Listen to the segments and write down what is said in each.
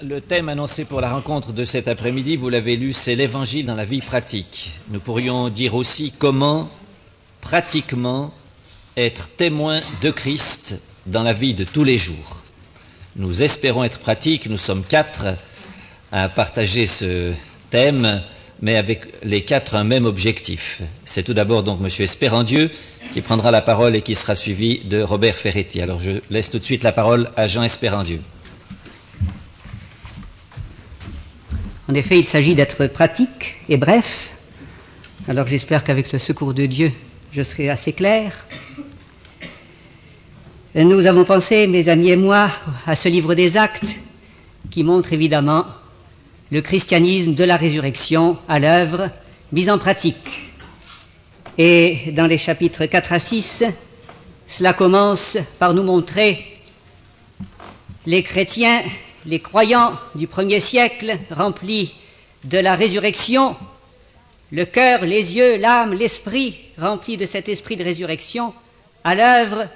Le thème annoncé pour la rencontre de cet après-midi, vous l'avez lu, c'est l'Évangile dans la vie pratique. Nous pourrions dire aussi comment, pratiquement, être témoin de Christ dans la vie de tous les jours. Nous espérons être pratiques, nous sommes 4 à partager ce thème, mais avec les 4 un même objectif. C'est tout d'abord donc M. Espérandieu qui prendra la parole et qui sera suivi de Robert Ferretti. Alors je laisse tout de suite la parole à Jean Espérandieu. En effet, il s'agit d'être pratique et bref. Alors j'espère qu'avec le secours de Dieu, je serai assez clair. Nous avons pensé, mes amis et moi, à ce livre des Actes qui montre évidemment le christianisme de la résurrection à l'œuvre, mise en pratique. Et dans les chapitres 4 à 6, cela commence par nous montrer les chrétiens, les croyants du 1er siècle remplis de la résurrection, le cœur, les yeux, l'âme, l'esprit remplis de cet esprit de résurrection, à l'œuvre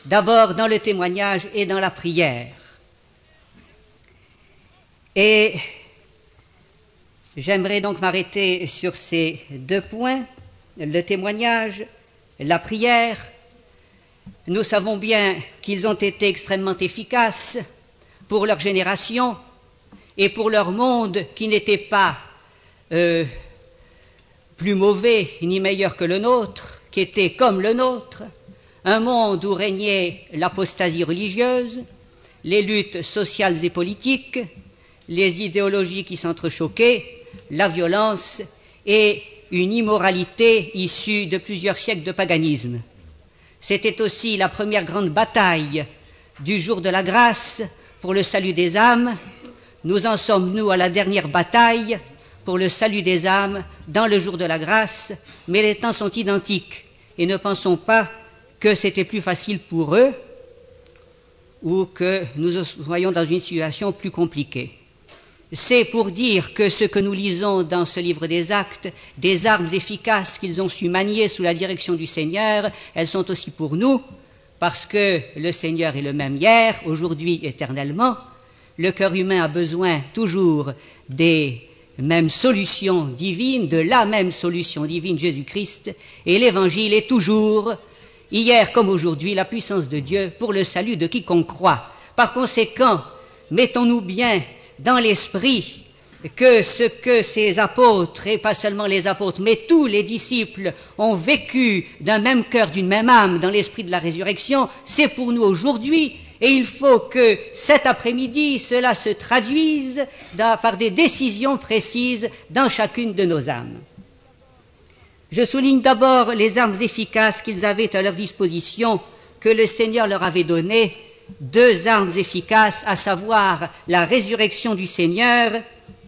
d'abord dans le témoignage et dans la prière. Et j'aimerais donc m'arrêter sur ces 2 points, le témoignage, la prière. Nous savons bien qu'ils ont été extrêmement efficaces pour leur génération et pour leur monde qui n'était pas plus mauvais ni meilleur que le nôtre, qui était comme le nôtre, un monde où régnait l'apostasie religieuse, les luttes sociales et politiques, les idéologies qui s'entrechoquaient, la violence et une immoralité issue de plusieurs siècles de paganisme. C'était aussi la première grande bataille du jour de la grâce pour le salut des âmes. Nous en sommes, nous, à la dernière bataille pour le salut des âmes dans le jour de la grâce, mais les temps sont identiques et ne pensons pas que c'était plus facile pour eux ou que nous soyons dans une situation plus compliquée. C'est pour dire que ce que nous lisons dans ce livre des Actes, des armes efficaces qu'ils ont su manier sous la direction du Seigneur, elles sont aussi pour nous, parce que le Seigneur est le même hier, aujourd'hui, éternellement. Le cœur humain a besoin toujours des mêmes solutions divines, de la même solution divine, Jésus-Christ, et l'Évangile est toujours, hier comme aujourd'hui, la puissance de Dieu pour le salut de quiconque croit. Par conséquent, mettons-nous bien dans l'esprit que ce que ces apôtres, et pas seulement les apôtres, mais tous les disciples ont vécu d'un même cœur, d'une même âme, dans l'esprit de la résurrection, c'est pour nous aujourd'hui, et il faut que cet après-midi, cela se traduise par des décisions précises dans chacune de nos âmes. Je souligne d'abord les armes efficaces qu'ils avaient à leur disposition, que le Seigneur leur avait données, 2 armes efficaces, à savoir la résurrection du Seigneur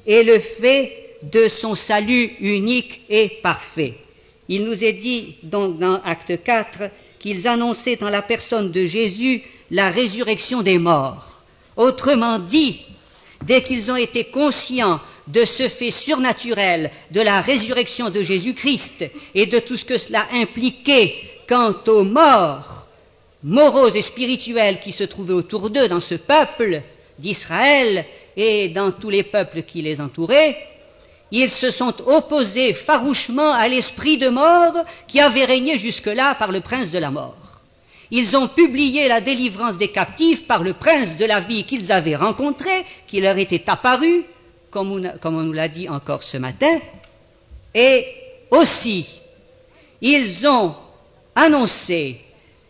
et le fait de son salut unique et parfait. Il nous est dit donc dans Acte 4 qu'ils annonçaient en la personne de Jésus la résurrection des morts. Autrement dit, dès qu'ils ont été conscients de ce fait surnaturel de la résurrection de Jésus-Christ et de tout ce que cela impliquait quant aux morts moraux et spirituels qui se trouvaient autour d'eux dans ce peuple d'Israël et dans tous les peuples qui les entouraient, ils se sont opposés farouchement à l'esprit de mort qui avait régné jusque-là par le prince de la mort. Ils ont publié la délivrance des captifs par le prince de la vie qu'ils avaient rencontré, qui leur était apparu, comme on nous l'a dit encore ce matin, et aussi ils ont annoncé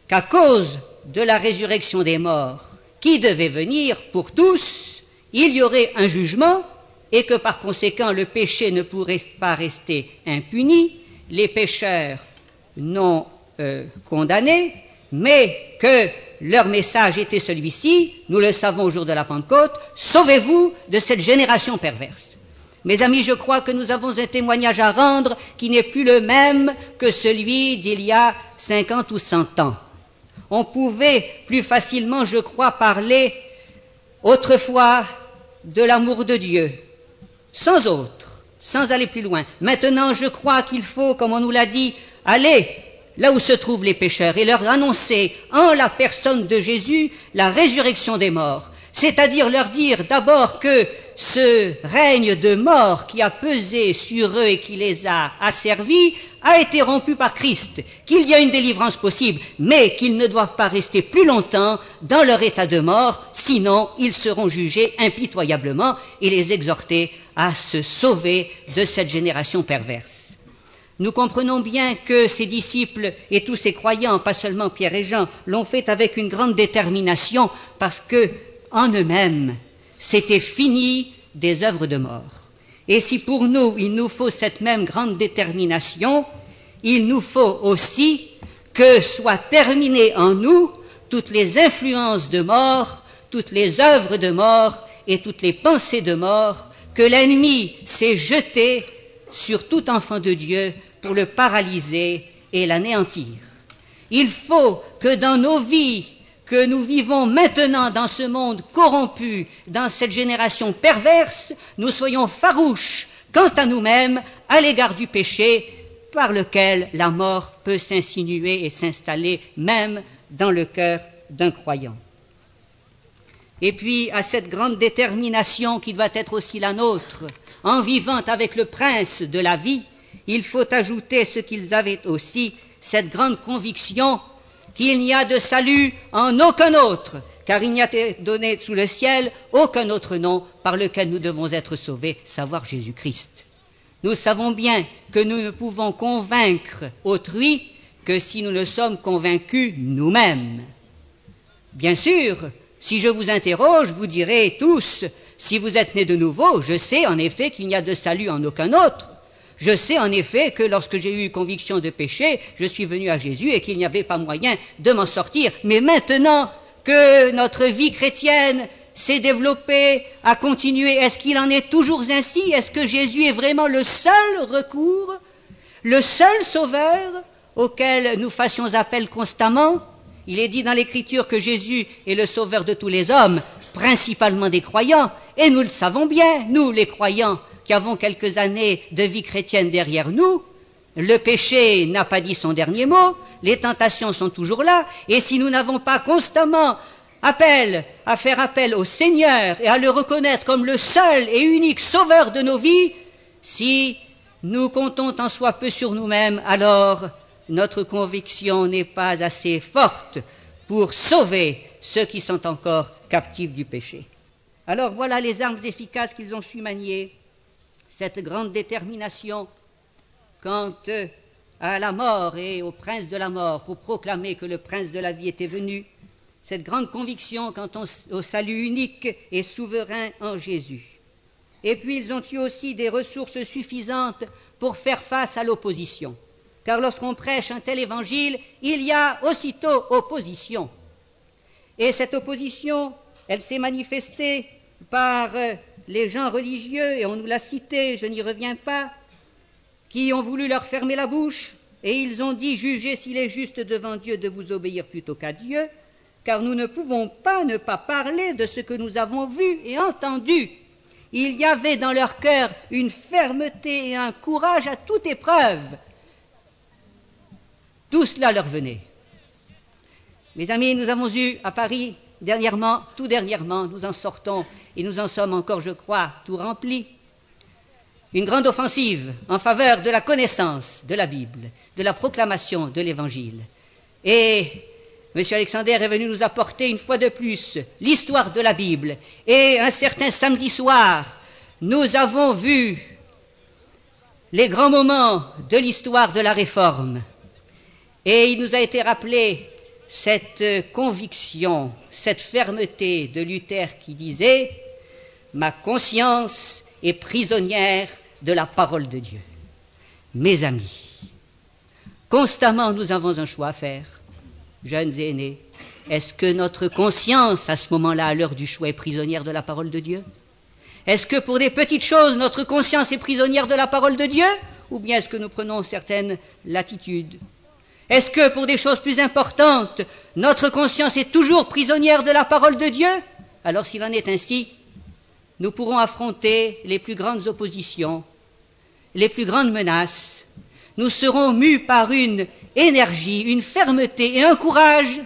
qu'à cause de la résurrection des morts qui devait venir pour tous, il y aurait un jugement et que par conséquent le péché ne pourrait pas rester impuni, les pécheurs non condamnés, mais que leur message était celui-ci, nous le savons au jour de la Pentecôte, sauvez-vous de cette génération perverse. Mes amis, je crois que nous avons un témoignage à rendre qui n'est plus le même que celui d'il y a 50 ou 100 ans. On pouvait plus facilement, je crois, parler autrefois de l'amour de Dieu, sans autre, sans aller plus loin. Maintenant, je crois qu'il faut, comme on nous l'a dit, aller là où se trouvent les pécheurs et leur annoncer en la personne de Jésus la résurrection des morts. c'est-à-dire leur dire d'abord que ce règne de mort qui a pesé sur eux et qui les a asservis a été rompu par Christ, qu'il y a une délivrance possible, mais qu'ils ne doivent pas rester plus longtemps dans leur état de mort, sinon ils seront jugés impitoyablement, et les exhorter à se sauver de cette génération perverse. Nous comprenons bien que ces disciples et tous ces croyants, pas seulement Pierre et Jean, l'ont fait avec une grande détermination, parce que en eux-mêmes, c'était fini des œuvres de mort. Et si pour nous, il nous faut cette même grande détermination, il nous faut aussi que soient terminées en nous toutes les influences de mort, toutes les œuvres de mort et toutes les pensées de mort que l'ennemi s'est jeté sur tout enfant de Dieu pour le paralyser et l'anéantir. Il faut que dans nos vies, que nous vivons maintenant dans ce monde corrompu, dans cette génération perverse, nous soyons farouches quant à nous-mêmes à l'égard du péché par lequel la mort peut s'insinuer et s'installer même dans le cœur d'un croyant. Et puis à cette grande détermination qui doit être aussi la nôtre, en vivant avec le prince de la vie, il faut ajouter ce qu'ils avaient aussi, cette grande conviction qu'il n'y a de salut en aucun autre, car il n'y a été donné sous le ciel aucun autre nom par lequel nous devons être sauvés, savoir Jésus-Christ. Nous savons bien que nous ne pouvons convaincre autrui que si nous ne sommes convaincus nous-mêmes. Bien sûr, si je vous interroge, vous direz tous, si vous êtes nés de nouveau, je sais en effet qu'il n'y a de salut en aucun autre. Je sais en effet que lorsque j'ai eu conviction de péché, je suis venu à Jésus et qu'il n'y avait pas moyen de m'en sortir. Mais maintenant que notre vie chrétienne s'est développée, a continué, est-ce qu'il en est toujours ainsi? Est-ce que Jésus est vraiment le seul recours, le seul sauveur auquel nous fassions appel constamment? Il est dit dans l'Écriture que Jésus est le sauveur de tous les hommes, principalement des croyants, et nous le savons bien, nous les croyants, qui avons quelques années de vie chrétienne derrière nous, le péché n'a pas dit son dernier mot, les tentations sont toujours là, et si nous n'avons pas constamment à faire appel au Seigneur et à le reconnaître comme le seul et unique sauveur de nos vies, si nous comptons tant soit peu sur nous-mêmes, alors notre conviction n'est pas assez forte pour sauver ceux qui sont encore captifs du péché. Alors voilà les armes efficaces qu'ils ont su manier, cette grande détermination quant à la mort et au prince de la mort, pour proclamer que le prince de la vie était venu, cette grande conviction quant au salut unique et souverain en Jésus. Et puis ils ont eu aussi des ressources suffisantes pour faire face à l'opposition. Car lorsqu'on prêche un tel évangile, il y a aussitôt opposition. Et cette opposition, elle s'est manifestée par les gens religieux, et on nous l'a cité, je n'y reviens pas, qui ont voulu leur fermer la bouche, et ils ont dit « Jugez s'il est juste devant Dieu de vous obéir plutôt qu'à Dieu, car nous ne pouvons pas ne pas parler de ce que nous avons vu et entendu. » Il y avait dans leur cœur une fermeté et un courage à toute épreuve. Tout cela leur venait. Mes amis, nous avons eu à Paris dernièrement, tout dernièrement, nous en sortons et nous en sommes encore, je crois, tout remplis, une grande offensive en faveur de la connaissance de la Bible, de la proclamation de l'Évangile. Et M. Alexander est venu nous apporter une fois de plus l'histoire de la Bible. Et un certain samedi soir, nous avons vu les grands moments de l'histoire de la Réforme. Et il nous a été rappelé cette conviction, cette fermeté de Luther qui disait « Ma conscience est prisonnière de la parole de Dieu. » Mes amis, constamment nous avons un choix à faire, jeunes et aînés. Est-ce que notre conscience, à ce moment-là, à l'heure du choix, est prisonnière de la parole de Dieu? Est-ce que pour des petites choses, notre conscience est prisonnière de la parole de Dieu? Ou bien est-ce que nous prenons certaines latitudes? Est-ce que pour des choses plus importantes, notre conscience est toujours prisonnière de la parole de Dieu? Alors s'il en est ainsi, nous pourrons affronter les plus grandes oppositions, les plus grandes menaces. Nous serons mus par une énergie, une fermeté et un courage,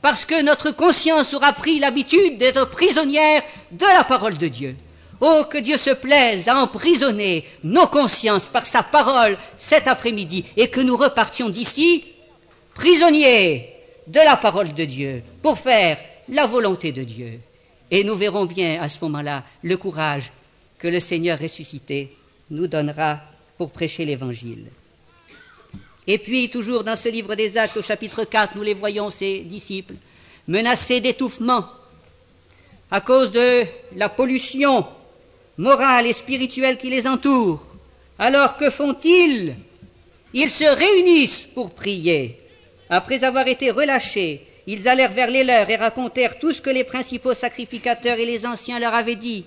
parce que notre conscience aura pris l'habitude d'être prisonnière de la parole de Dieu. Oh, que Dieu se plaise à emprisonner nos consciences par sa parole cet après-midi, et que nous repartions d'ici prisonniers de la parole de Dieu pour faire la volonté de Dieu. Et nous verrons bien à ce moment-là le courage que le Seigneur ressuscité nous donnera pour prêcher l'Évangile. Et puis, toujours dans ce livre des Actes, au chapitre 4, nous les voyons, ces disciples, menacés d'étouffement à cause de la pollution morale et spirituelle qui les entoure. Alors que font-ils? Ils se réunissent pour prier. Après avoir été relâchés, ils allèrent vers les leurs et racontèrent tout ce que les principaux sacrificateurs et les anciens leur avaient dit.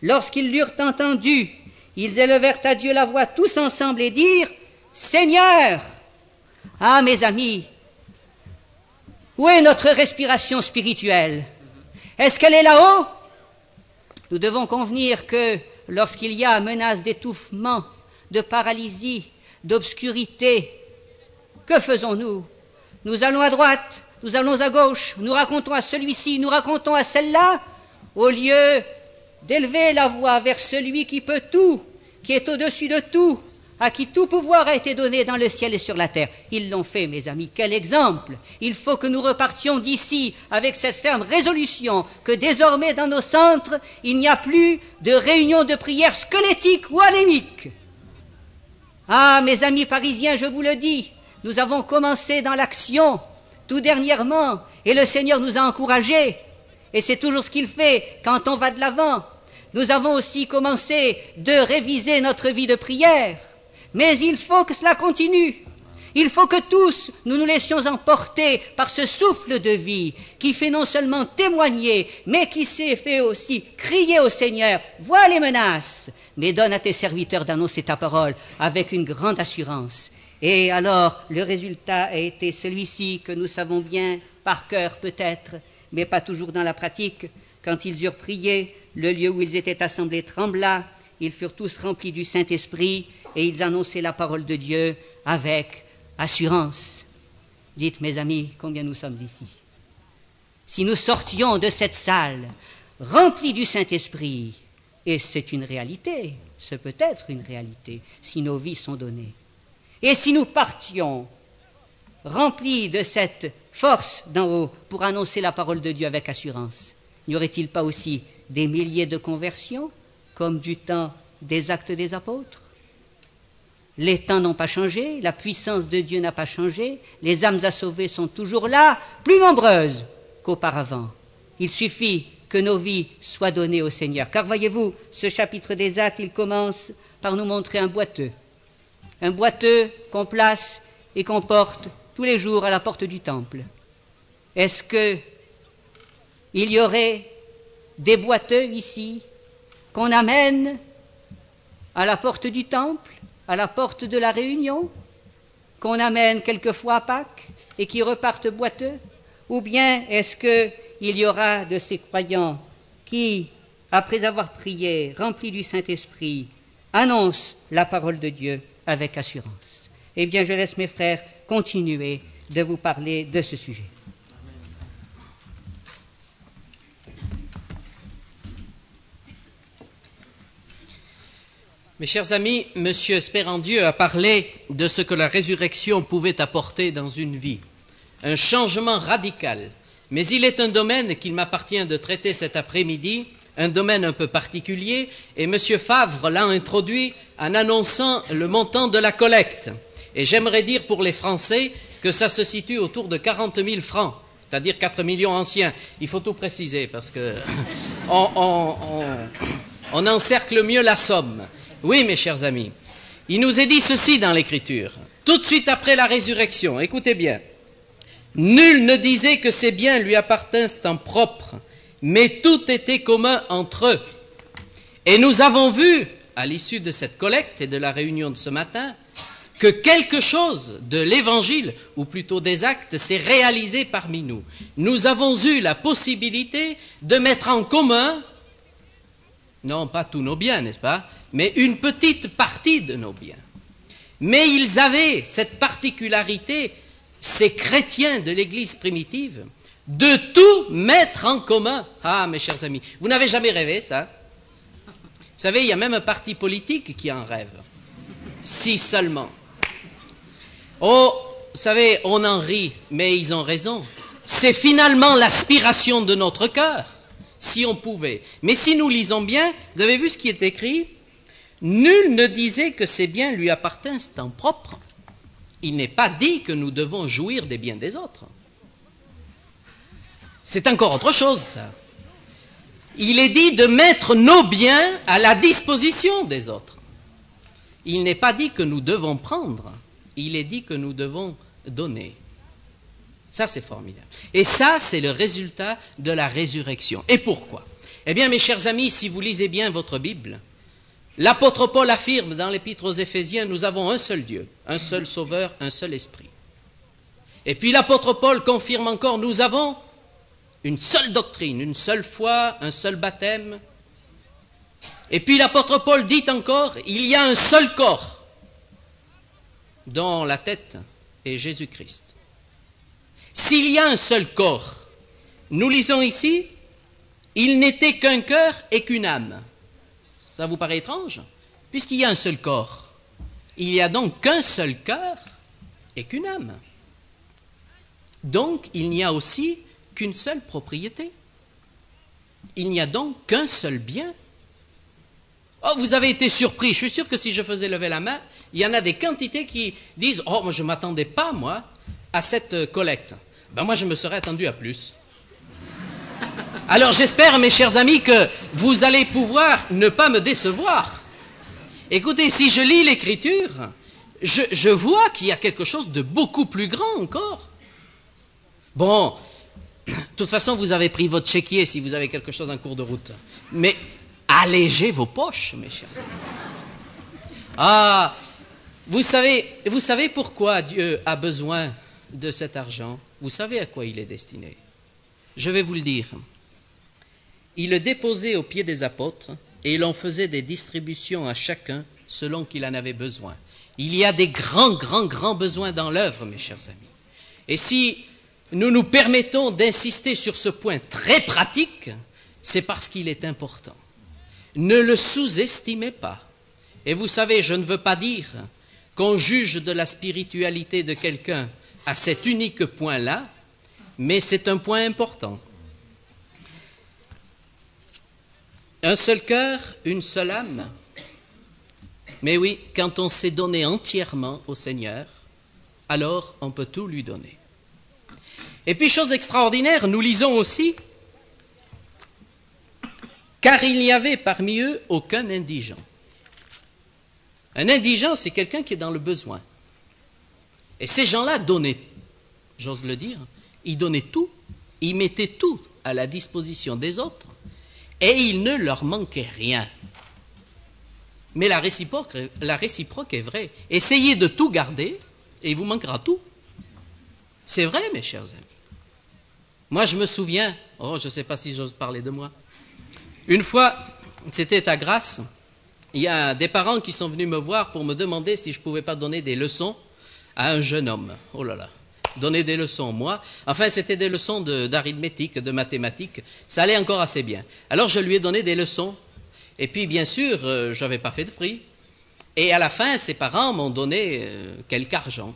Lorsqu'ils l'eurent entendu, ils élevèrent à Dieu la voix tous ensemble et dirent « Seigneur !» Ah, mes amis, où est notre respiration spirituelle? Est-ce qu'elle est là-haut? Nous devons convenir que lorsqu'il y a menace d'étouffement, de paralysie, d'obscurité, que faisons-nous? Nous allons à droite, nous allons à gauche, nous racontons à celui-ci, nous racontons à celle-là, au lieu d'élever la voix vers celui qui peut tout, qui est au-dessus de tout, à qui tout pouvoir a été donné dans le ciel et sur la terre. Ils l'ont fait, mes amis. Quel exemple! Il faut que nous repartions d'ici avec cette ferme résolution que désormais dans nos centres, il n'y a plus de réunions de prière squelettiques ou anémiques. Ah, mes amis parisiens, je vous le dis, nous avons commencé dans l'action tout dernièrement et le Seigneur nous a encouragés. Et c'est toujours ce qu'il fait quand on va de l'avant. Nous avons aussi commencé de réviser notre vie de prière. Mais il faut que cela continue. Il faut que tous nous nous laissions emporter par ce souffle de vie qui fait non seulement témoigner, mais qui s'est fait aussi crier au Seigneur, vois les menaces, mais donne à tes serviteurs d'annoncer ta parole avec une grande assurance. Et alors, le résultat a été celui-ci que nous savons bien, par cœur peut-être, mais pas toujours dans la pratique. Quand ils eurent prié, le lieu où ils étaient assemblés trembla, ils furent tous remplis du Saint-Esprit et ils annonçaient la parole de Dieu avec assurance. Dites, mes amis, combien nous sommes ici. Si nous sortions de cette salle remplis du Saint-Esprit, et c'est une réalité, ce peut être une réalité, si nos vies sont données, et si nous partions remplis de cette force d'en haut pour annoncer la parole de Dieu avec assurance, n'y aurait-il pas aussi des milliers de conversions comme du temps des Actes des Apôtres? Les temps n'ont pas changé, la puissance de Dieu n'a pas changé, les âmes à sauver sont toujours là, plus nombreuses qu'auparavant. Il suffit que nos vies soient données au Seigneur. Car voyez-vous, ce chapitre des Actes, il commence par nous montrer un boiteux qu'on place et qu'on porte tous les jours à la porte du temple. Est-ce qu'il y aurait des boiteux ici qu'on amène à la porte du temple, à la porte de la réunion, qu'on amène quelquefois à Pâques et qui repartent boiteux? Ou bien est-ce qu'il y aura de ces croyants qui, après avoir prié, remplis du Saint-Esprit, annoncent la parole de Dieu avec assurance? Eh bien, je laisse mes frères continuer de vous parler de ce sujet. Mes chers amis, M. Spérandieu a parlé de ce que la résurrection pouvait apporter dans une vie, un changement radical. Mais il est un domaine qu'il m'appartient de traiter cet après-midi, un domaine un peu particulier, et M. Favre l'a introduit en annonçant le montant de la collecte. Et j'aimerais dire pour les Français que ça se situe autour de 40 000 francs, c'est-à-dire 4 millions anciens. Il faut tout préciser parce que on encercle mieux la somme. Oui, mes chers amis, il nous est dit ceci dans l'Écriture, tout de suite après la résurrection, écoutez bien. Nul ne disait que ses biens lui appartinssent en propre, mais tout était commun entre eux. Et nous avons vu, à l'issue de cette collecte et de la réunion de ce matin, que quelque chose de l'Évangile, ou plutôt des actes, s'est réalisé parmi nous. Nous avons eu la possibilité de mettre en commun, non pas tous nos biens, n'est-ce pas, mais une petite partie de nos biens. Mais ils avaient cette particularité, ces chrétiens de l'Église primitive, de tout mettre en commun. Ah, mes chers amis, vous n'avez jamais rêvé ça? Vous savez, il y a même un parti politique qui en rêve. Si seulement. Oh, vous savez, on en rit, mais ils ont raison. C'est finalement l'aspiration de notre cœur, si on pouvait. Mais si nous lisons bien, vous avez vu ce qui est écrit? Nul ne disait que ces biens lui appartinssent en propre. Il n'est pas dit que nous devons jouir des biens des autres. C'est encore autre chose, ça. Il est dit de mettre nos biens à la disposition des autres. Il n'est pas dit que nous devons prendre, il est dit que nous devons donner. Ça, c'est formidable. Et ça, c'est le résultat de la résurrection. Et pourquoi? Eh bien, mes chers amis, si vous lisez bien votre Bible, l'apôtre Paul affirme dans l'épître aux Éphésiens, nous avons un seul Dieu, un seul Sauveur, un seul Esprit. Et puis l'apôtre Paul confirme encore, nous avons une seule doctrine, une seule foi, un seul baptême. Et puis l'apôtre Paul dit encore, il y a un seul corps, dont la tête est Jésus-Christ. S'il y a un seul corps, nous lisons ici, il n'était qu'un cœur et qu'une âme. Ça vous paraît étrange? Puisqu'il y a un seul corps, il n'y a donc qu'un seul cœur et qu'une âme. Donc, il n'y a aussi qu'une seule propriété. Il n'y a donc qu'un seul bien. Oh, vous avez été surpris. Je suis sûr que si je faisais lever la main, il y en a des quantités qui disent « Oh, moi, je ne m'attendais pas, moi, à cette collecte. » Ben, moi, je me serais attendu à plus. Alors, j'espère, mes chers amis, que vous allez pouvoir ne pas me décevoir. Écoutez, si je lis l'Écriture, je vois qu'il y a quelque chose de beaucoup plus grand encore. Bon, de toute façon, vous avez pris votre chéquier si vous avez quelque chose en cours de route. Mais allégez vos poches, mes chers amis. Ah, vous savez pourquoi Dieu a besoin de cet argent? Vous savez à quoi il est destiné? Je vais vous le dire. Il le déposait aux pieds des apôtres et il en faisait des distributions à chacun selon qu'il en avait besoin. Il y a des grands besoins dans l'œuvre, mes chers amis. Et si nous nous permettons d'insister sur ce point très pratique, c'est parce qu'il est important. Ne le sous-estimez pas. Et vous savez, je ne veux pas dire qu'on juge de la spiritualité de quelqu'un à cet unique point-là, mais c'est un point important. Un seul cœur, une seule âme. Mais oui, quand on s'est donné entièrement au Seigneur, alors on peut tout lui donner. Et puis, chose extraordinaire, nous lisons aussi, car il n'y avait parmi eux aucun indigent. Un indigent, c'est quelqu'un qui est dans le besoin. Et ces gens-là donnaient, j'ose le dire, ils donnaient tout, ils mettaient tout à la disposition des autres, et il ne leur manquait rien. Mais la réciproque est vraie. Essayez de tout garder, et il vous manquera tout. C'est vrai, mes chers amis. Moi, je me souviens, je ne sais pas si j'ose parler de moi. Une fois, c'était à Grasse, il y a des parents qui sont venus me voir pour me demander si je ne pouvais pas donner des leçons à un jeune homme. Oh là là, donner des leçons, moi. Enfin, c'était des leçons d'arithmétique, de mathématiques. Ça allait encore assez bien. Alors, je lui ai donné des leçons. Et puis, bien sûr, je n'avais pas fait de prix. Et à la fin, ses parents m'ont donné quelque argent.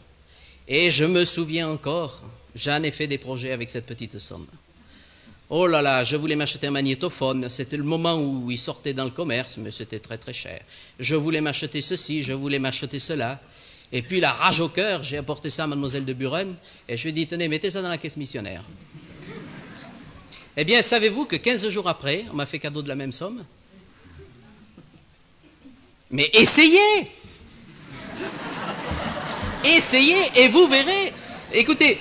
Et je me souviens encore, j'en ai fait des projets avec cette petite somme. Oh là là, je voulais m'acheter un magnétophone. C'était le moment où il sortait dans le commerce, mais c'était très cher. Je voulais m'acheter ceci, je voulais m'acheter cela. Et puis, la rage au cœur, j'ai apporté ça à Mademoiselle de Buren. Et je lui ai dit, tenez, mettez ça dans la caisse missionnaire. Eh bien, savez-vous que 15 jours après, on m'a fait cadeau de la même somme? Mais essayez! Essayez et vous verrez. Écoutez,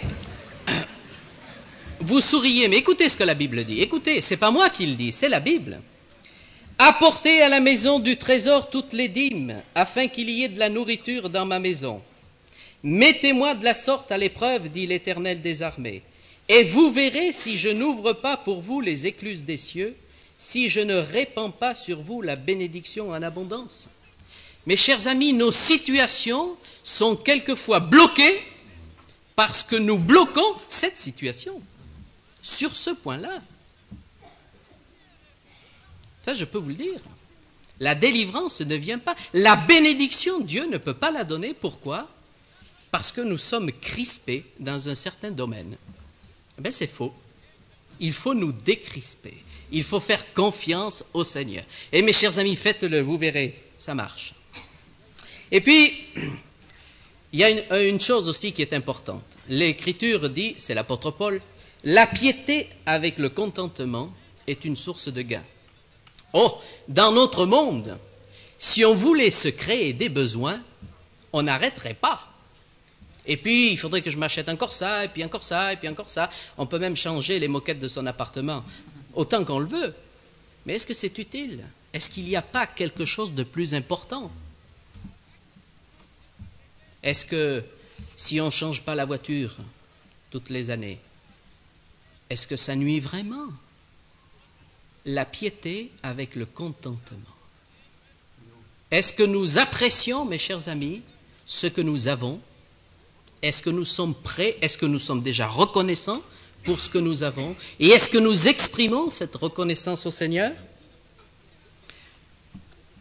vous souriez, mais écoutez ce que la Bible dit. Écoutez, c'est pas moi qui le dis, c'est la Bible. Apportez à la maison du trésor toutes les dîmes, afin qu'il y ait de la nourriture dans ma maison. Mettez-moi de la sorte à l'épreuve, dit l'Éternel des armées, et vous verrez si je n'ouvre pas pour vous les écluses des cieux, si je ne répands pas sur vous la bénédiction en abondance. Mes chers amis, nos situations sont quelquefois bloquées parce que nous bloquons cette situation. sur ce point-là. Ça, je peux vous le dire. La délivrance ne vient pas. La bénédiction, Dieu ne peut pas la donner. Pourquoi? Parce que nous sommes crispés dans un certain domaine. Ben, c'est faux. Il faut nous décrisper. Il faut faire confiance au Seigneur. Et mes chers amis, faites-le, vous verrez, ça marche. Et puis, il y a une chose aussi qui est importante. L'Écriture dit, c'est l'apôtre Paul, la piété avec le contentement est une source de gain. Oh, dans notre monde, si on voulait se créer des besoins, on n'arrêterait pas. Et puis, il faudrait que je m'achète encore ça, et puis encore ça, et puis encore ça. On peut même changer les moquettes de son appartement, autant qu'on le veut. Mais est-ce que c'est utile? Est-ce qu'il n'y a pas quelque chose de plus important? Est-ce que si on ne change pas la voiture toutes les années, est-ce que ça nuit vraiment? La piété avec le contentement. Est-ce que nous apprécions, mes chers amis, ce que nous avons? Est-ce que nous sommes prêts? Est-ce que nous sommes déjà reconnaissants pour ce que nous avons? Et est-ce que nous exprimons cette reconnaissance au Seigneur?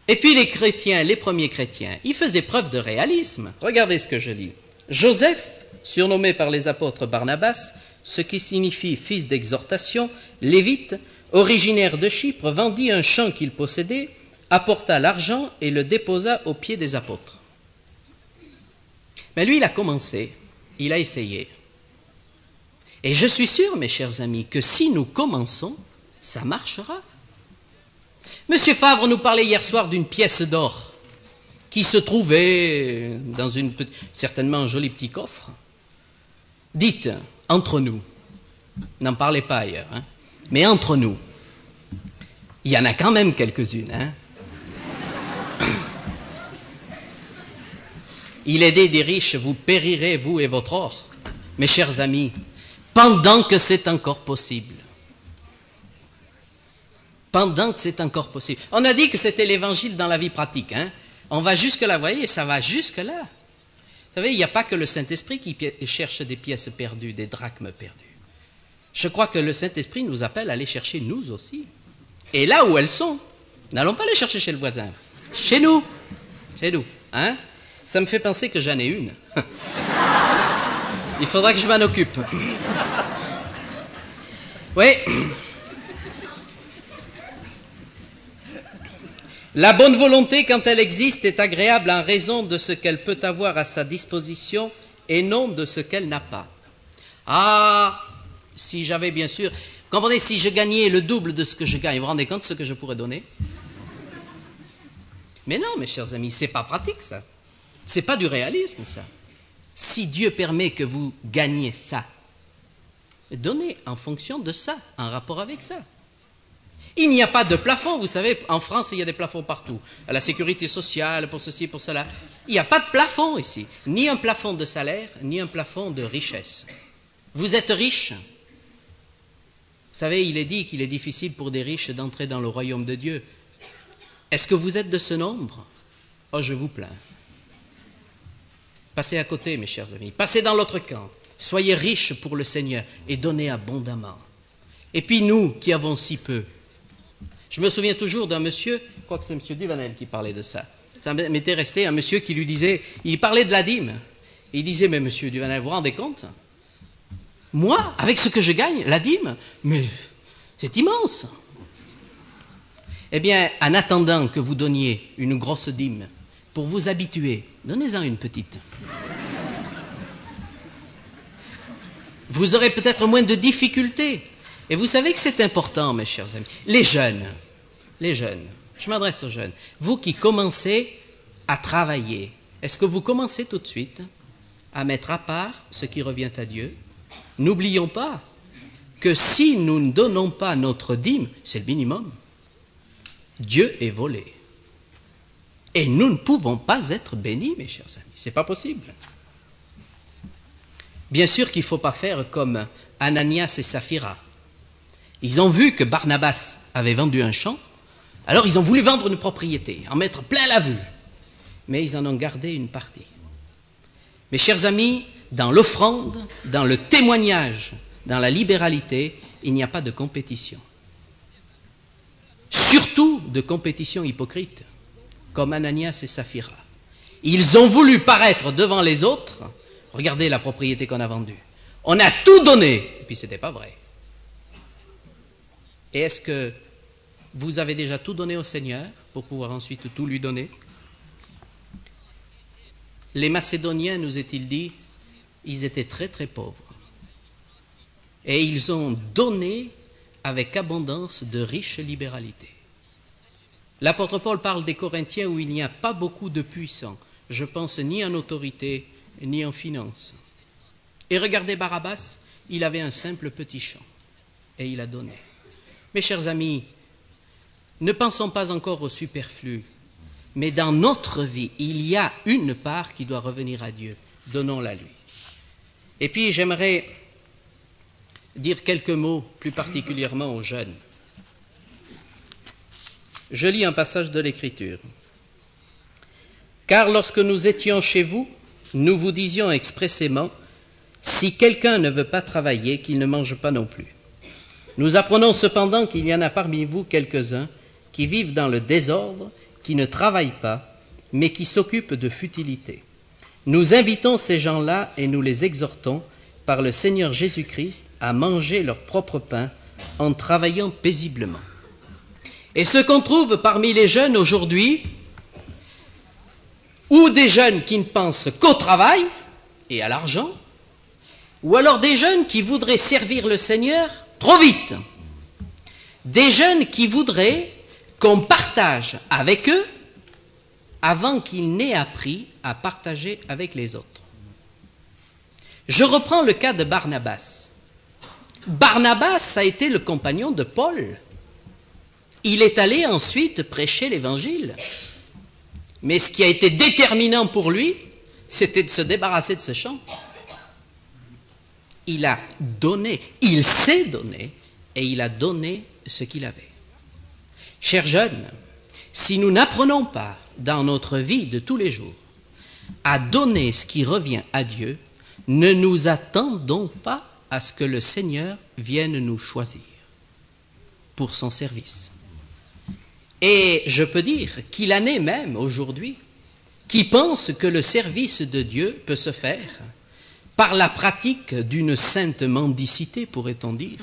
Et puis les chrétiens, les premiers chrétiens, ils faisaient preuve de réalisme. Regardez ce que je lis. Joseph, surnommé par les apôtres Barnabas, ce qui signifie fils d'exhortation, lévite, originaire de Chypre, vendit un champ qu'il possédait, apporta l'argent et le déposa aux pieds des apôtres. Mais lui, il a commencé, il a essayé. Et je suis sûr, mes chers amis, que si nous commençons, ça marchera. Monsieur Favre nous parlait hier soir d'une pièce d'or qui se trouvait dans certainement un joli petit coffre. Dites, entre nous, n'en parlez pas ailleurs, hein, mais entre nous, il y en a quand même quelques-unes. Hein. Il est dit des riches, vous périrez, vous et votre or, mes chers amis, pendant que c'est encore possible. Pendant que c'est encore possible. On a dit que c'était l'évangile dans la vie pratique. Hein? On va jusque-là, vous voyez, ça va jusque-là. Vous savez, il n'y a pas que le Saint-Esprit qui cherche des pièces perdues, des drachmes perdus. Je crois que le Saint-Esprit nous appelle à les chercher nous aussi. Et là où elles sont, n'allons pas les chercher chez le voisin. Chez nous. Chez nous. Hein? Ça me fait penser que j'en ai une. Il faudra que je m'en occupe. Oui. La bonne volonté, quand elle existe, est agréable en raison de ce qu'elle peut avoir à sa disposition et non de ce qu'elle n'a pas. Ah, si j'avais bien sûr... Comprenez, si je gagnais le double de ce que je gagne, vous vous rendez compte de ce que je pourrais donner? Mais non, mes chers amis, c'est pas pratique ça. C'est pas du réalisme ça. Si Dieu permet que vous gagniez ça, donnez en fonction de ça, en rapport avec ça. Il n'y a pas de plafond, vous savez, en France, il y a des plafonds partout. À la sécurité sociale, pour ceci, pour cela. Il n'y a pas de plafond ici. Ni un plafond de salaire, ni un plafond de richesse. Vous êtes riche. Vous savez, il est dit qu'il est difficile pour des riches d'entrer dans le royaume de Dieu. Est-ce que vous êtes de ce nombre? Oh, je vous plains. Passez à côté, mes chers amis. Passez dans l'autre camp. Soyez riches pour le Seigneur et donnez abondamment. Et puis nous, qui avons si peu, je me souviens toujours d'un monsieur, je crois que c'est M. Duvanel qui parlait de ça. Ça m'était resté un monsieur qui lui disait, il parlait de la dîme. Il disait, mais M. Duvanel, vous vous rendez compte? Moi, avec ce que je gagne, la dîme, mais c'est immense. Eh bien, en attendant que vous donniez une grosse dîme, pour vous habituer, donnez-en une petite. Vous aurez peut-être moins de difficultés. Et vous savez que c'est important, mes chers amis. Les jeunes, je m'adresse aux jeunes. Vous qui commencez à travailler, est-ce que vous commencez tout de suite à mettre à part ce qui revient à Dieu? N'oublions pas que si nous ne donnons pas notre dîme, c'est le minimum, Dieu est volé. Et nous ne pouvons pas être bénis, mes chers amis. Ce n'est pas possible. Bien sûr qu'il ne faut pas faire comme Ananias et Saphira. Ils ont vu que Barnabas avait vendu un champ, alors ils ont voulu vendre une propriété, en mettre plein la vue. Mais ils en ont gardé une partie. Mes chers amis, dans l'offrande, dans le témoignage, dans la libéralité, il n'y a pas de compétition. Surtout de compétition hypocrite, comme Ananias et Saphira. Ils ont voulu paraître devant les autres. Regardez la propriété qu'on a vendue. On a tout donné, et puis ce n'était pas vrai. Et est-ce que vous avez déjà tout donné au Seigneur pour pouvoir ensuite tout lui donner? Les Macédoniens, nous est-il dit, ils étaient très très pauvres. Et ils ont donné avec abondance de riche libéralité. L'apôtre Paul parle des Corinthiens où il n'y a pas beaucoup de puissants. Je pense ni en autorité, ni en finance. Et regardez Barabbas, il avait un simple petit champ. Et il a donné. Mes chers amis, ne pensons pas encore au superflu. Mais dans notre vie, il y a une part qui doit revenir à Dieu. Donnons-la lui. Et puis j'aimerais dire quelques mots plus particulièrement aux jeunes. Je lis un passage de l'Écriture. « Car lorsque nous étions chez vous, nous vous disions expressément, si quelqu'un ne veut pas travailler, qu'il ne mange pas non plus. Nous apprenons cependant qu'il y en a parmi vous quelques-uns qui vivent dans le désordre, qui ne travaillent pas, mais qui s'occupent de futilités. Nous invitons ces gens-là et nous les exhortons par le Seigneur Jésus-Christ à manger leur propre pain en travaillant paisiblement. » Et ce qu'on trouve parmi les jeunes aujourd'hui, ou des jeunes qui ne pensent qu'au travail et à l'argent, ou alors des jeunes qui voudraient servir le Seigneur trop vite, des jeunes qui voudraient qu'on partage avec eux avant qu'ils n'aient appris à partager avec les autres. Je reprends le cas de Barnabas. Barnabas a été le compagnon de Paul. Il est allé ensuite prêcher l'Évangile. Mais ce qui a été déterminant pour lui, c'était de se débarrasser de ce champ. Il a donné, il s'est donné, et il a donné ce qu'il avait. Chers jeunes, si nous n'apprenons pas dans notre vie de tous les jours à donner ce qui revient à Dieu, ne nous attendons pas à ce que le Seigneur vienne nous choisir pour son service. Et je peux dire qu'il en est même aujourd'hui qui pensent que le service de Dieu peut se faire par la pratique d'une sainte mendicité, pourrait-on dire,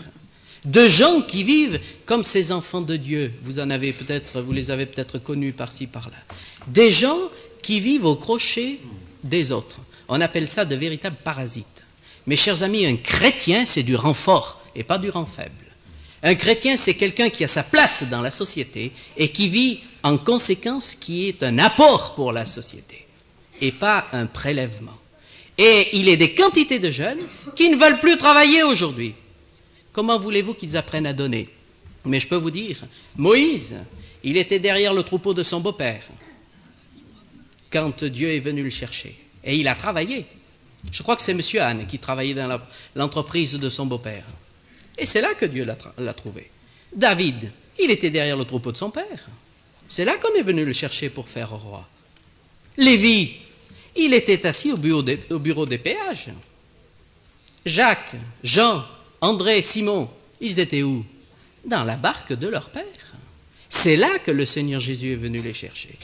de gens qui vivent comme ces enfants de Dieu. Vous les avez peut-être connus par-ci, par-là. Des gens qui vivent au crochet des autres. On appelle ça de véritables parasites. Mes chers amis, un chrétien, c'est du rang fort et pas du rang faible. Un chrétien, c'est quelqu'un qui a sa place dans la société et qui vit en conséquence, qui est un apport pour la société et pas un prélèvement. Et il est des quantités de jeunes qui ne veulent plus travailler aujourd'hui. Comment voulez-vous qu'ils apprennent à donner? Mais je peux vous dire, Moïse, il était derrière le troupeau de son beau-père quand Dieu est venu le chercher. Et il a travaillé. Je crois que c'est M. Anne qui travaillait dans l'entreprise de son beau-père. Et c'est là que Dieu l'a trouvé. David, il était derrière le troupeau de son père. C'est là qu'on est venu le chercher pour faire roi. Lévi, il était assis au bureau des péages. Jacques, Jean, André, Simon, ils étaient où? Dans la barque de leur père. C'est là que le Seigneur Jésus est venu les chercher.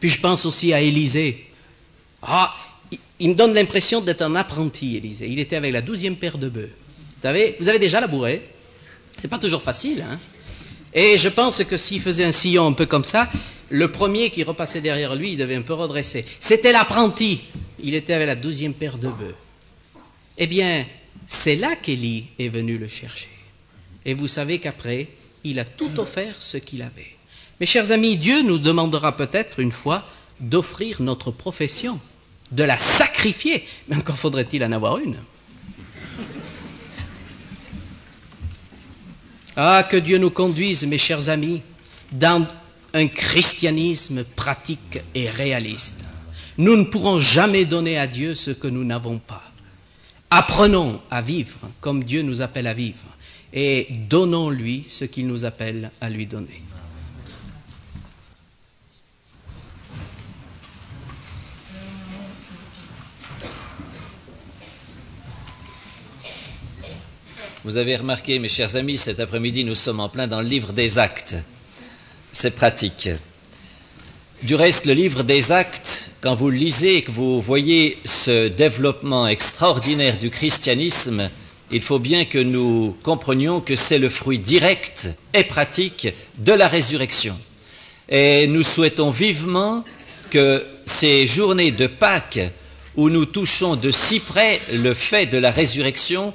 Puis je pense aussi à Élisée. Il me donne l'impression d'être un apprenti, Élisée. Il était avec la 12e paire de bœufs. Vous avez déjà labouré. C'est pas toujours facile, hein? Et je pense que s'il faisait un sillon un peu comme ça, le premier qui repassait derrière lui, il devait un peu redresser. C'était l'apprenti. Il était avec la 12e paire de bœufs. Eh bien, c'est là qu'Élie est venu le chercher. Et vous savez qu'après, il a tout offert ce qu'il avait. Mes chers amis, Dieu nous demandera peut-être une fois d'offrir notre profession, de la sacrifier. Mais encore faudrait-il en avoir une. Ah, que Dieu nous conduise, mes chers amis, dans un christianisme pratique et réaliste. Nous ne pourrons jamais donner à Dieu ce que nous n'avons pas. Apprenons à vivre comme Dieu nous appelle à vivre et donnons-lui ce qu'il nous appelle à lui donner. Vous avez remarqué, mes chers amis, cet après-midi, nous sommes en plein dans le livre des Actes. C'est pratique. Du reste, le livre des Actes, quand vous le lisez et que vous voyez ce développement extraordinaire du christianisme, il faut bien que nous comprenions que c'est le fruit direct et pratique de la résurrection. Et nous souhaitons vivement que ces journées de Pâques, où nous touchons de si près le fait de la résurrection,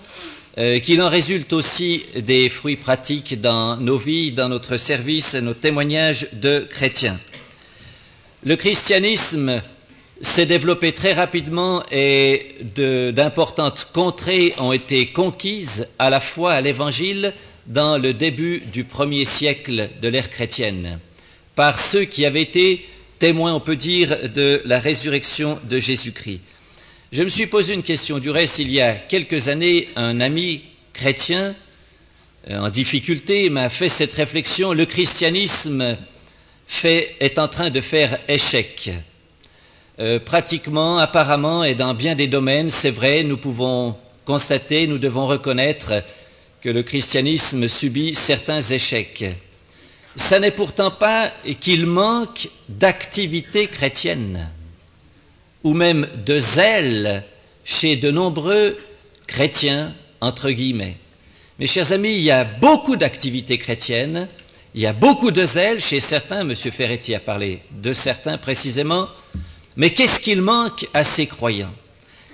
qu'il en résulte aussi des fruits pratiques dans nos vies, dans notre service, nos témoignages de chrétiens. Le christianisme s'est développé très rapidement et d'importantes contrées ont été conquises à la fois à l'Évangile dans le début du 1er siècle de l'ère chrétienne, par ceux qui avaient été témoins, on peut dire, de la résurrection de Jésus-Christ. Je me suis posé une question. Du reste, il y a quelques années, un ami chrétien en difficulté m'a fait cette réflexion. Le christianisme est en train de faire échec. Pratiquement, apparemment, et dans bien des domaines, c'est vrai, nous pouvons constater, nous devons reconnaître que le christianisme subit certains échecs. Ça n'est pourtant pas qu'il manque d'activité chrétienne, ou même de zèle chez de nombreux chrétiens, entre guillemets. Mes chers amis, il y a beaucoup d'activités chrétiennes, il y a beaucoup de zèle chez certains, M. Ferretti a parlé de certains précisément, mais qu'est-ce qu'il manque à ces croyants?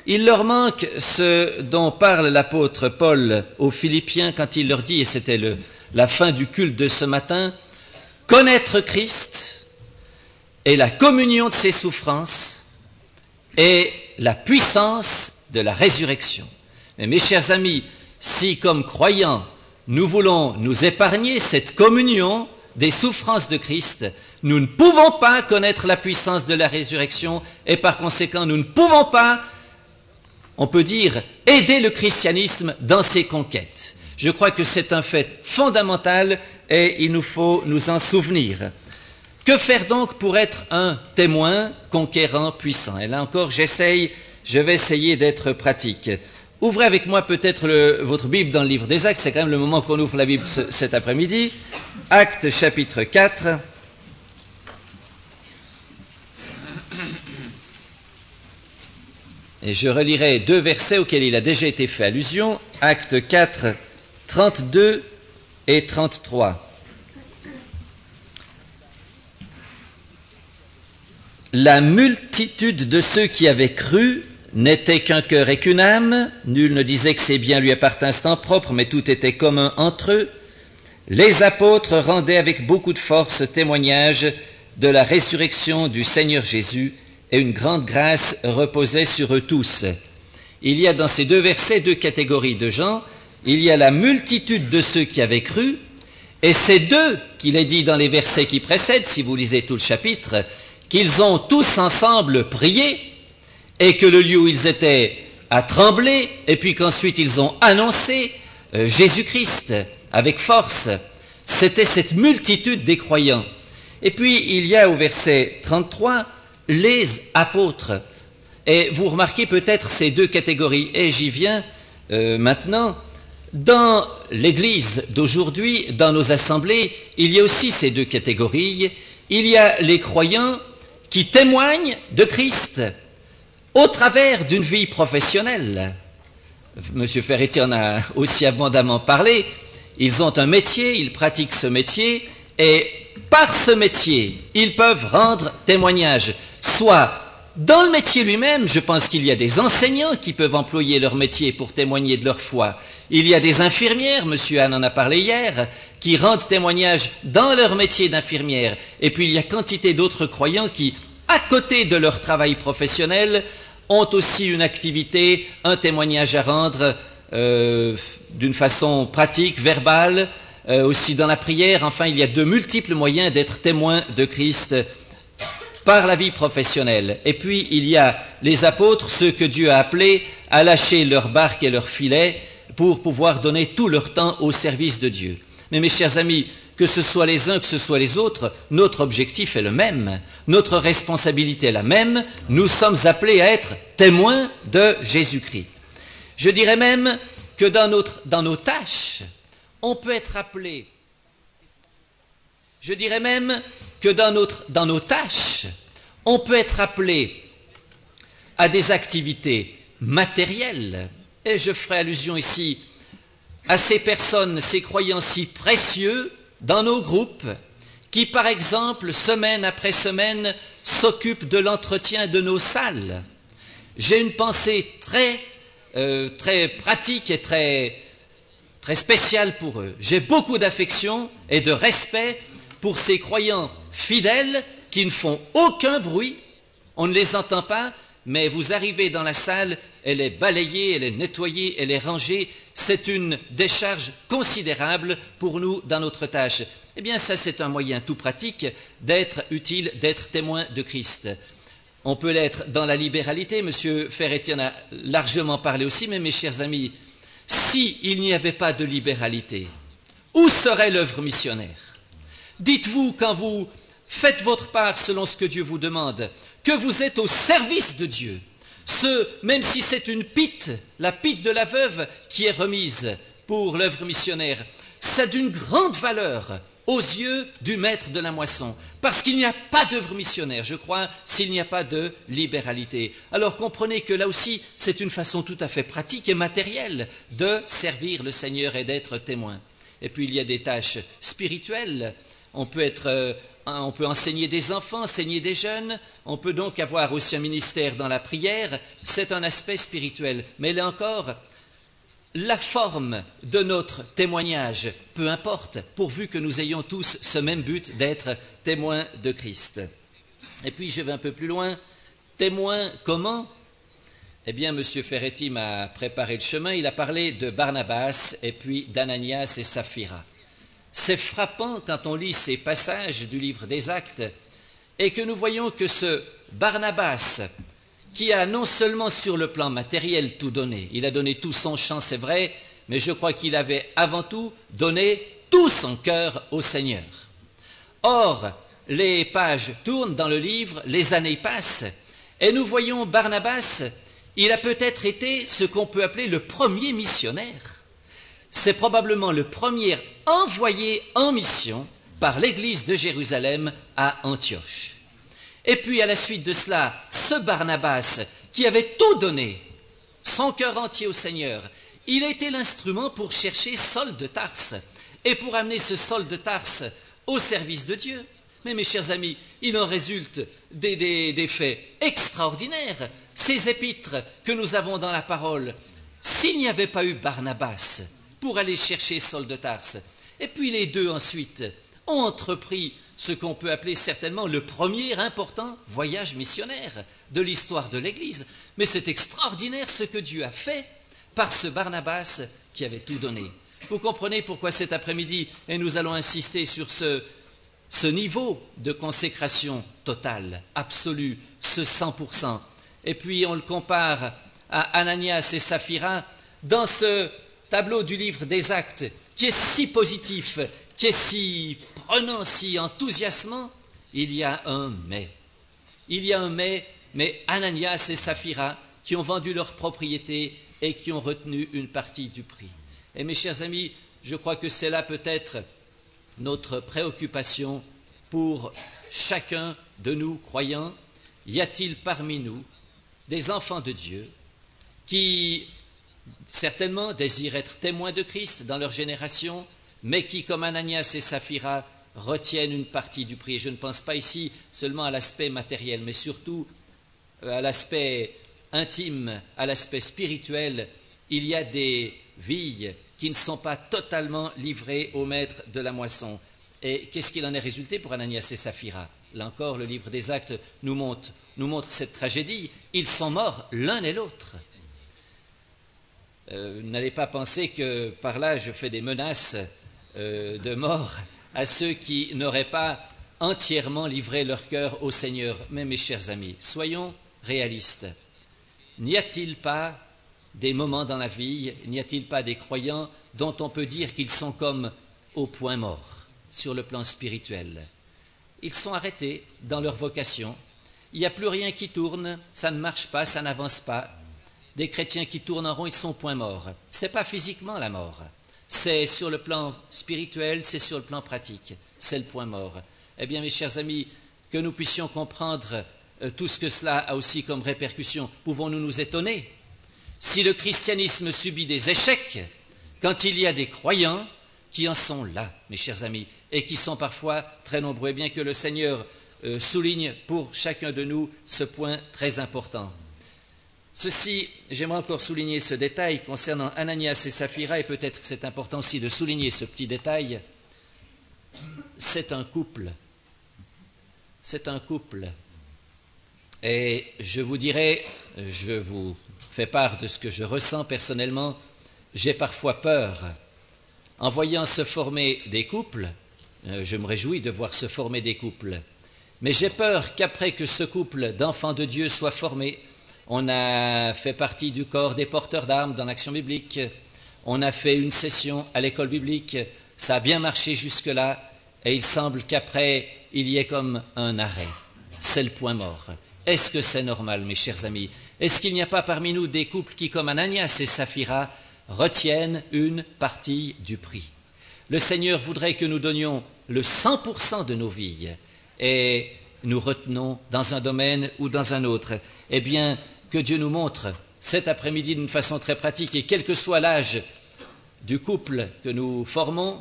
Il leur manque ce dont parle l'apôtre Paul aux Philippiens quand il leur dit, et c'était la fin du culte de ce matin, connaître Christ et la communion de ses souffrances, et la puissance de la résurrection. Mais mes chers amis, si comme croyants, nous voulons nous épargner cette communion des souffrances de Christ, nous ne pouvons pas connaître la puissance de la résurrection et par conséquent, nous ne pouvons pas, on peut dire, aider le christianisme dans ses conquêtes. Je crois que c'est un fait fondamental et il nous faut nous en souvenir. Que faire donc pour être un témoin conquérant puissant? Et là encore, je vais essayer d'être pratique. Ouvrez avec moi peut-être votre Bible dans le livre des Actes, c'est quand même le moment qu'on ouvre la Bible cet après-midi. Actes chapitre 4. Et je relirai 2 versets auxquels il a déjà été fait allusion. Actes 4, 32 et 33. La multitude de ceux qui avaient cru n'était qu'un cœur et qu'une âme. Nul ne disait que ses biens lui appartinssent en propre, mais tout était commun entre eux. Les apôtres rendaient avec beaucoup de force témoignage de la résurrection du Seigneur Jésus, et une grande grâce reposait sur eux tous. Il y a dans ces 2 versets 2 catégories de gens. Il y a la multitude de ceux qui avaient cru, et c'est d'eux qu'il est dit dans les versets qui précèdent, si vous lisez tout le chapitre, qu'ils ont tous ensemble prié, et que le lieu où ils étaient a tremblé, et puis qu'ensuite ils ont annoncé Jésus-Christ avec force. C'était cette multitude des croyants. Et puis il y a au verset 33 les apôtres. Et vous remarquez peut-être ces 2 catégories, et j'y viens maintenant. Dans l'Église d'aujourd'hui, dans nos assemblées, il y a aussi ces 2 catégories. Il y a les croyants qui témoignent de Christ au travers d'une vie professionnelle. M. Ferretti en a aussi abondamment parlé. Ils ont un métier, ils pratiquent ce métier, et par ce métier, ils peuvent rendre témoignage, soit dans le métier lui-même. Je pense qu'il y a des enseignants qui peuvent employer leur métier pour témoigner de leur foi. Il y a des infirmières, M. Anne en a parlé hier, qui rendent témoignage dans leur métier d'infirmière. Et puis il y a quantité d'autres croyants qui, à côté de leur travail professionnel, ont aussi une activité, un témoignage à rendre d'une façon pratique, verbale, aussi dans la prière. Enfin, il y a de multiples moyens d'être témoin de Christ par la vie professionnelle. Et puis, il y a les apôtres, ceux que Dieu a appelés à lâcher leur barque et leur filet pour pouvoir donner tout leur temps au service de Dieu. Mais mes chers amis, que ce soit les uns, que ce soit les autres, notre objectif est le même, notre responsabilité est la même, nous sommes appelés à être témoins de Jésus-Christ. Je dirais même que dans nos tâches, on peut être appelé, je dirais même que dans nos tâches, on peut être appelé à des activités matérielles. Et je ferai allusion ici à ces personnes, ces croyants si précieux dans nos groupes, qui par exemple, semaine après semaine, s'occupent de l'entretien de nos salles. J'ai une pensée très pratique et très spéciale pour eux. J'ai beaucoup d'affection et de respect pour ces croyants fidèles qui ne font aucun bruit, on ne les entend pas, mais vous arrivez dans la salle, elle est balayée, elle est nettoyée, elle est rangée. C'est une décharge considérable pour nous dans notre tâche. Eh bien, ça, c'est un moyen tout pratique d'être utile, d'être témoin de Christ. On peut l'être dans la libéralité. M. Ferretti en a largement parlé aussi, mais mes chers amis, s'il n'y avait pas de libéralité, où serait l'œuvre missionnaire? Dites-vous, quand vous faites votre part selon ce que Dieu vous demande, que vous êtes au service de Dieu. Même si c'est une pite, la pite de la veuve qui est remise pour l'œuvre missionnaire, c'est d'une grande valeur aux yeux du maître de la moisson, parce qu'il n'y a pas d'œuvre missionnaire, je crois, s'il n'y a pas de libéralité. Alors comprenez que là aussi, c'est une façon tout à fait pratique et matérielle de servir le Seigneur et d'être témoin. Et puis il y a des tâches spirituelles. On peut enseigner des enfants, enseigner des jeunes, on peut donc avoir aussi un ministère dans la prière, c'est un aspect spirituel. Mais là encore, la forme de notre témoignage, peu importe, pourvu que nous ayons tous ce même but d'être témoins de Christ. Et puis je vais un peu plus loin, témoins comment? Eh bien, M. Ferretti m'a préparé le chemin, il a parlé de Barnabas et puis d'Ananias et Saphira. C'est frappant quand on lit ces passages du livre des Actes et que nous voyons que ce Barnabas, qui a non seulement sur le plan matériel tout donné, il a donné tout son champ, c'est vrai, mais je crois qu'il avait avant tout donné tout son cœur au Seigneur. Or, les pages tournent dans le livre, les années passent, et nous voyons Barnabas, il a peut-être été ce qu'on peut appeler le premier missionnaire. C'est probablement le premier envoyé en mission par l'Église de Jérusalem à Antioche. Et puis à la suite de cela, ce Barnabas qui avait tout donné, son cœur entier au Seigneur, il a été l'instrument pour chercher Saul de Tarse et pour amener ce Saul de Tarse au service de Dieu. Mais mes chers amis, il en résulte des faits extraordinaires. Ces épîtres que nous avons dans la parole, s'il n'y avait pas eu Barnabas pour aller chercher Saul de Tarse, et puis les deux ensuite ont entrepris ce qu'on peut appeler certainement le premier important voyage missionnaire de l'histoire de l'Église. Mais c'est extraordinaire ce que Dieu a fait par ce Barnabas qui avait tout donné. Vous comprenez pourquoi cet après-midi, et nous allons insister sur ce niveau de consécration totale, absolue, ce 100%. Et puis on le compare à Ananias et Saphira dans ce tableau du livre des Actes qui est si positif, qui est si prenant, si enthousiasmant. Il y a un mais. Il y a un mais Ananias et Saphira qui ont vendu leur propriété et qui ont retenu une partie du prix. Et mes chers amis, je crois que c'est là peut-être notre préoccupation pour chacun de nous croyants. Y a-t-il parmi nous des enfants de Dieu qui certainement désirent être témoins de Christ dans leur génération, mais qui, comme Ananias et Saphira, retiennent une partie du prix? Et je ne pense pas ici seulement à l'aspect matériel, mais surtout à l'aspect intime, à l'aspect spirituel. Il y a des vies qui ne sont pas totalement livrées au maître de la moisson. Et qu'est-ce qu'il en est résulté pour Ananias et Saphira? Là encore, le livre des Actes nous montre cette tragédie. Ils sont morts l'un et l'autre. N'allez pas penser que par là je fais des menaces de mort à ceux qui n'auraient pas entièrement livré leur cœur au Seigneur. Mais mes chers amis, soyons réalistes. N'y a-t-il pas des moments dans la vie, n'y a-t-il pas des croyants dont on peut dire qu'ils sont comme au point mort sur le plan spirituel? Ils sont arrêtés dans leur vocation, il n'y a plus rien qui tourne, ça ne marche pas, ça n'avance pas. des chrétiens qui tournent en rond, ils sont point morts. Ce n'est pas physiquement la mort. C'est sur le plan spirituel, c'est sur le plan pratique. C'est le point mort. Eh bien, mes chers amis, que nous puissions comprendre tout ce que cela a aussi comme répercussion. Pouvons-nous nous étonner si le christianisme subit des échecs quand il y a des croyants qui en sont là, mes chers amis, et qui sont parfois très nombreux, bien que le Seigneur souligne pour chacun de nous ce point très important. Ceci, j'aimerais encore souligner ce détail concernant Ananias et Saphira, et peut-être que c'est important aussi de souligner ce petit détail. C'est un couple. C'est un couple. Et je vous dirais, je vous fais part de ce que je ressens personnellement, j'ai parfois peur. En voyant se former des couples, je me réjouis de voir se former des couples, mais j'ai peur qu'après que ce couple d'enfants de Dieu soit formé, on a fait partie du corps des porteurs d'armes dans l'action biblique, on a fait une session à l'école biblique, ça a bien marché jusque-là, et il semble qu'après, il y ait comme un arrêt. C'est le point mort. Est-ce que c'est normal, mes chers amis? Est-ce qu'il n'y a pas parmi nous des couples qui, comme Ananias et Saphira, retiennent une partie du prix? Le Seigneur voudrait que nous donnions le 100% de nos vies et nous retenons dans un domaine ou dans un autre. Eh bien, que Dieu nous montre cet après-midi d'une façon très pratique, et quel que soit l'âge du couple que nous formons,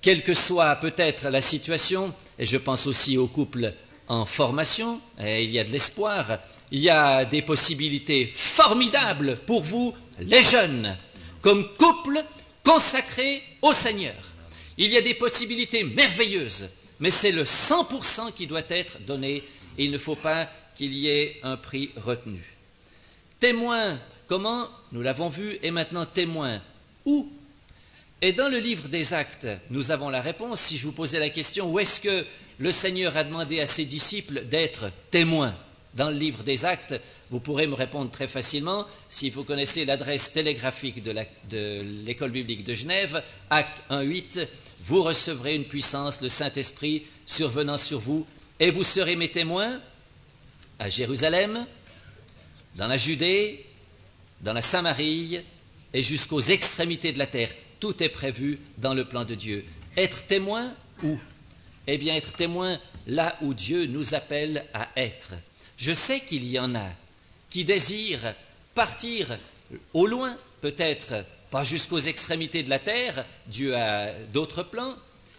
quelle que soit peut-être la situation, et je pense aussi aux couples en formation, et il y a de l'espoir, il y a des possibilités formidables pour vous, les jeunes, comme couple consacré au Seigneur. Il y a des possibilités merveilleuses, mais c'est le 100% qui doit être donné, et il ne faut pas qu'il y ait un prix retenu. Témoin, comment? Nous l'avons vu, et maintenant témoin, où? Et dans le livre des Actes, nous avons la réponse. Si je vous posais la question, où est-ce que le Seigneur a demandé à ses disciples d'être témoins? Dans le livre des Actes, vous pourrez me répondre très facilement. Si vous connaissez l'adresse télégraphique de l'école biblique de Genève, Acte 1:8, vous recevrez une puissance, le Saint-Esprit survenant sur vous, et vous serez mes témoins à Jérusalem, dans la Judée, dans la Samarie et jusqu'aux extrémités de la terre. Tout est prévu dans le plan de Dieu. Être témoin où? Eh bien, être témoin là où Dieu nous appelle à être. Je sais qu'il y en a qui désirent partir au loin, peut-être pas jusqu'aux extrémités de la terre, Dieu a d'autres plans.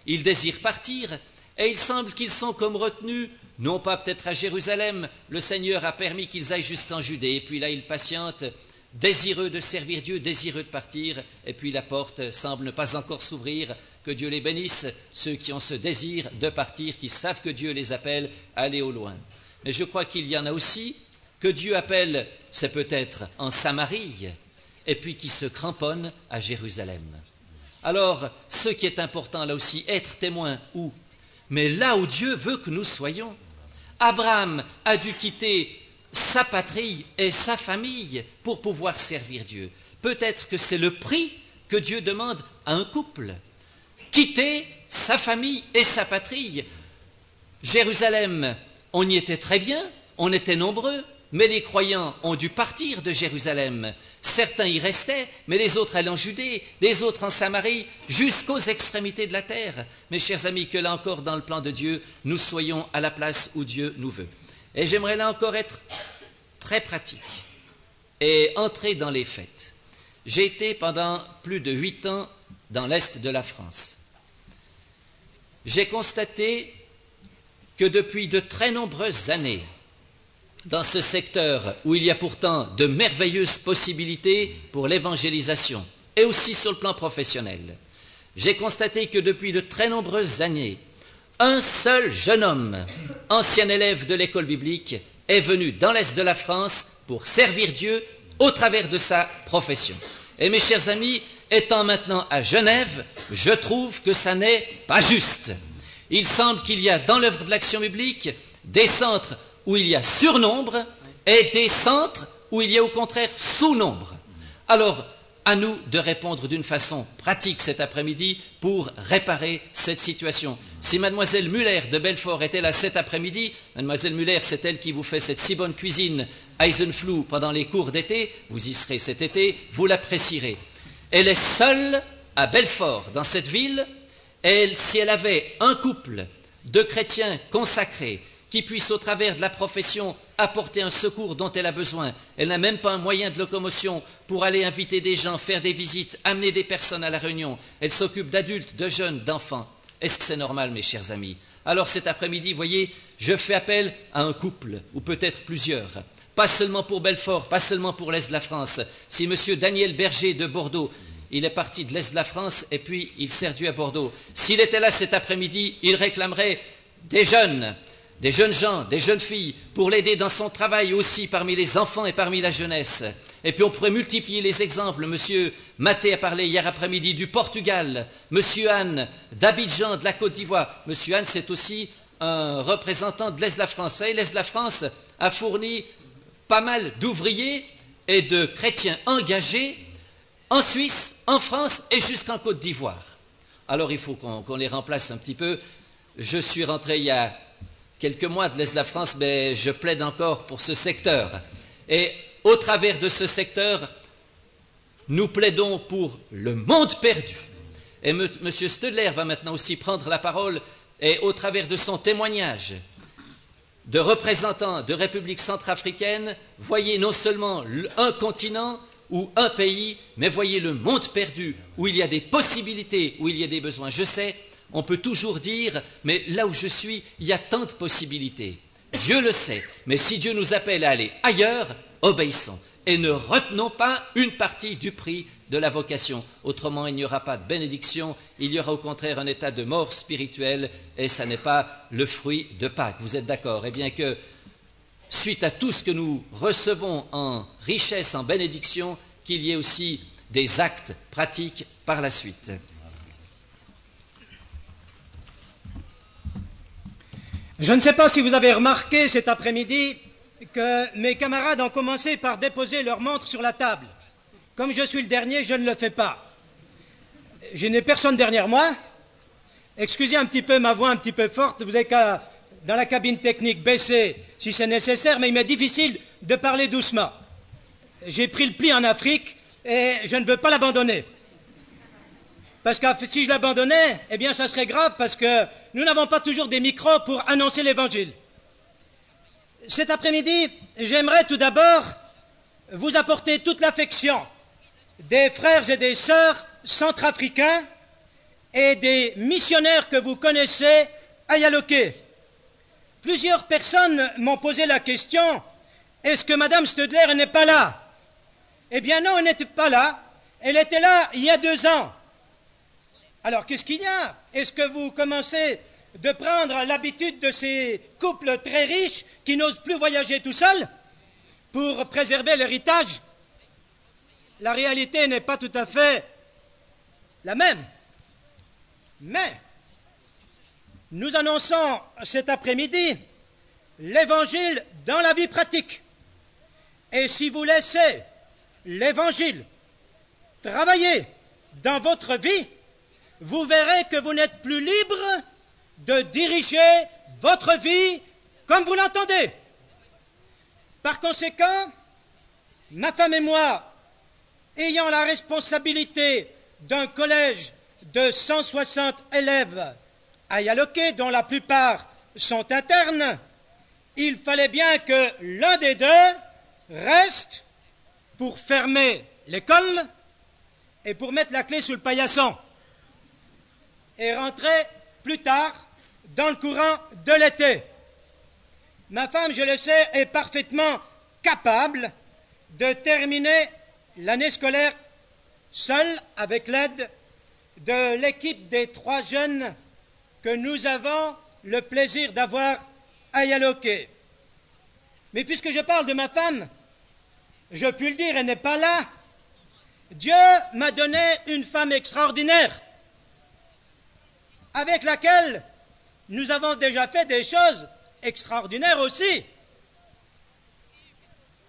Ils désirent partir et il semble qu'ils sont comme retenus, non pas peut-être à Jérusalem, le Seigneur a permis qu'ils aillent jusqu'en Judée, et puis là ils patientent, désireux de servir Dieu, désireux de partir, et puis la porte semble ne pas encore s'ouvrir. Que Dieu les bénisse, ceux qui ont ce désir de partir, qui savent que Dieu les appelle à aller au loin. Mais je crois qu'il y en a aussi que Dieu appelle, c'est peut-être en Samarie, et puis qui se cramponnent à Jérusalem. Alors, ce qui est important là aussi, être témoin où? Mais là où Dieu veut que nous soyons. Abraham a dû quitter sa patrie et sa famille pour pouvoir servir Dieu. Peut-être que c'est le prix que Dieu demande à un couple. Quitter sa famille et sa patrie. Jérusalem, on y était très bien, on était nombreux, mais les croyants ont dû partir de Jérusalem. Certains y restaient, mais les autres allaient en Judée, les autres en Samarie, jusqu'aux extrémités de la terre. Mes chers amis, que là encore, dans le plan de Dieu, nous soyons à la place où Dieu nous veut. Et j'aimerais là encore être très pratique et entrer dans les faits. J'ai été pendant plus de 8 ans dans l'Est de la France. J'ai constaté que depuis de très nombreuses années, dans ce secteur où il y a pourtant de merveilleuses possibilités pour l'évangélisation, et aussi sur le plan professionnel, j'ai constaté que depuis de très nombreuses années, un seul jeune homme, ancien élève de l'école biblique, est venu dans l'Est de la France pour servir Dieu au travers de sa profession. Et mes chers amis, étant maintenant à Genève, je trouve que ça n'est pas juste. Il semble qu'il y a dans l'œuvre de l'action biblique des centres où il y a surnombre et des centres où il y a au contraire sous-nombre. Alors, à nous de répondre d'une façon pratique cet après-midi pour réparer cette situation. Si mademoiselle Muller de Belfort était là cet après-midi, mademoiselle Muller, c'est elle qui vous fait cette si bonne cuisine Eisenflue pendant les cours d'été, vous y serez cet été, vous l'apprécierez. Elle est seule à Belfort, dans cette ville. Si elle avait un couple de chrétiens consacrés qui puissent, au travers de la profession, apporter un secours dont elle a besoin. Elle n'a même pas un moyen de locomotion pour aller inviter des gens, faire des visites, amener des personnes à la réunion. Elle s'occupe d'adultes, de jeunes, d'enfants. Est-ce que c'est normal, mes chers amis? Alors cet après-midi, voyez, je fais appel à un couple, ou peut-être plusieurs. Pas seulement pour Belfort, pas seulement pour l'Est de la France. Si M. Daniel Berger de Bordeaux, il est parti de l'Est de la France et puis il s'est rendu à Bordeaux. S'il était là cet après-midi, il réclamerait des jeunes gens, des jeunes filles, pour l'aider dans son travail aussi parmi les enfants et parmi la jeunesse. Et puis on pourrait multiplier les exemples. Monsieur Maté a parlé hier après-midi du Portugal, Monsieur Anne d'Abidjan, de la Côte d'Ivoire. Monsieur Anne, c'est aussi un représentant de l'Est de la France. Vous savez, l'Est de la France a fourni pas mal d'ouvriers et de chrétiens engagés en Suisse, en France et jusqu'en Côte d'Ivoire. Alors il faut qu'on les remplace un petit peu. Je suis rentré il y a quelques mois de l'Est de la France, mais je plaide encore pour ce secteur. Et au travers de ce secteur, nous plaidons pour le monde perdu. Et M. Stedler va maintenant aussi prendre la parole, et au travers de son témoignage de représentant de République centrafricaine, voyez non seulement un continent ou un pays, mais voyez le monde perdu, où il y a des possibilités, où il y a des besoins. Je sais, on peut toujours dire, mais là où je suis, il y a tant de possibilités. Dieu le sait, mais si Dieu nous appelle à aller ailleurs, obéissons. Et ne retenons pas une partie du prix de la vocation. Autrement, il n'y aura pas de bénédiction, il y aura au contraire un état de mort spirituelle, et ça n'est pas le fruit de Pâques. Vous êtes d'accord? Eh bien que, suite à tout ce que nous recevons en richesse, en bénédiction, qu'il y ait aussi des actes pratiques par la suite. Je ne sais pas si vous avez remarqué cet après-midi que mes camarades ont commencé par déposer leur montre sur la table. Comme je suis le dernier, je ne le fais pas. Je n'ai personne derrière moi. Excusez un petit peu ma voix un petit peu forte, vous n'avez qu'à, dans la cabine technique, baisser si c'est nécessaire, mais il m'est difficile de parler doucement. J'ai pris le pli en Afrique et je ne veux pas l'abandonner. Parce que si je l'abandonnais, eh bien ça serait grave parce que nous n'avons pas toujours des micros pour annoncer l'Évangile. Cet après-midi, j'aimerais tout d'abord vous apporter toute l'affection des frères et des sœurs centrafricains et des missionnaires que vous connaissez à Yaloké. Plusieurs personnes m'ont posé la question, est-ce que Madame Stedler n'est pas là? Eh bien non, elle n'était pas là. Elle était là il y a 2 ans. Alors qu'est-ce qu'il y a? Est-ce que vous commencez de prendre l'habitude de ces couples très riches qui n'osent plus voyager tout seuls pour préserver l'héritage? La réalité n'est pas tout à fait la même. Mais nous annonçons cet après-midi l'Évangile dans la vie pratique. Et si vous laissez l'Évangile travailler dans votre vie, vous verrez que vous n'êtes plus libre de diriger votre vie comme vous l'entendez. Par conséquent, ma femme et moi, ayant la responsabilité d'un collège de 160 élèves à Yaloké, dont la plupart sont internes, il fallait bien que l'un des deux reste pour fermer l'école et pour mettre la clé sous le paillasson et rentrer plus tard dans le courant de l'été. Ma femme, je le sais, est parfaitement capable de terminer l'année scolaire seule avec l'aide de l'équipe des 3 jeunes que nous avons le plaisir d'avoir à Yaloké. Mais puisque je parle de ma femme, je puis le dire, elle n'est pas là. Dieu m'a donné une femme extraordinaire avec laquelle nous avons déjà fait des choses extraordinaires aussi.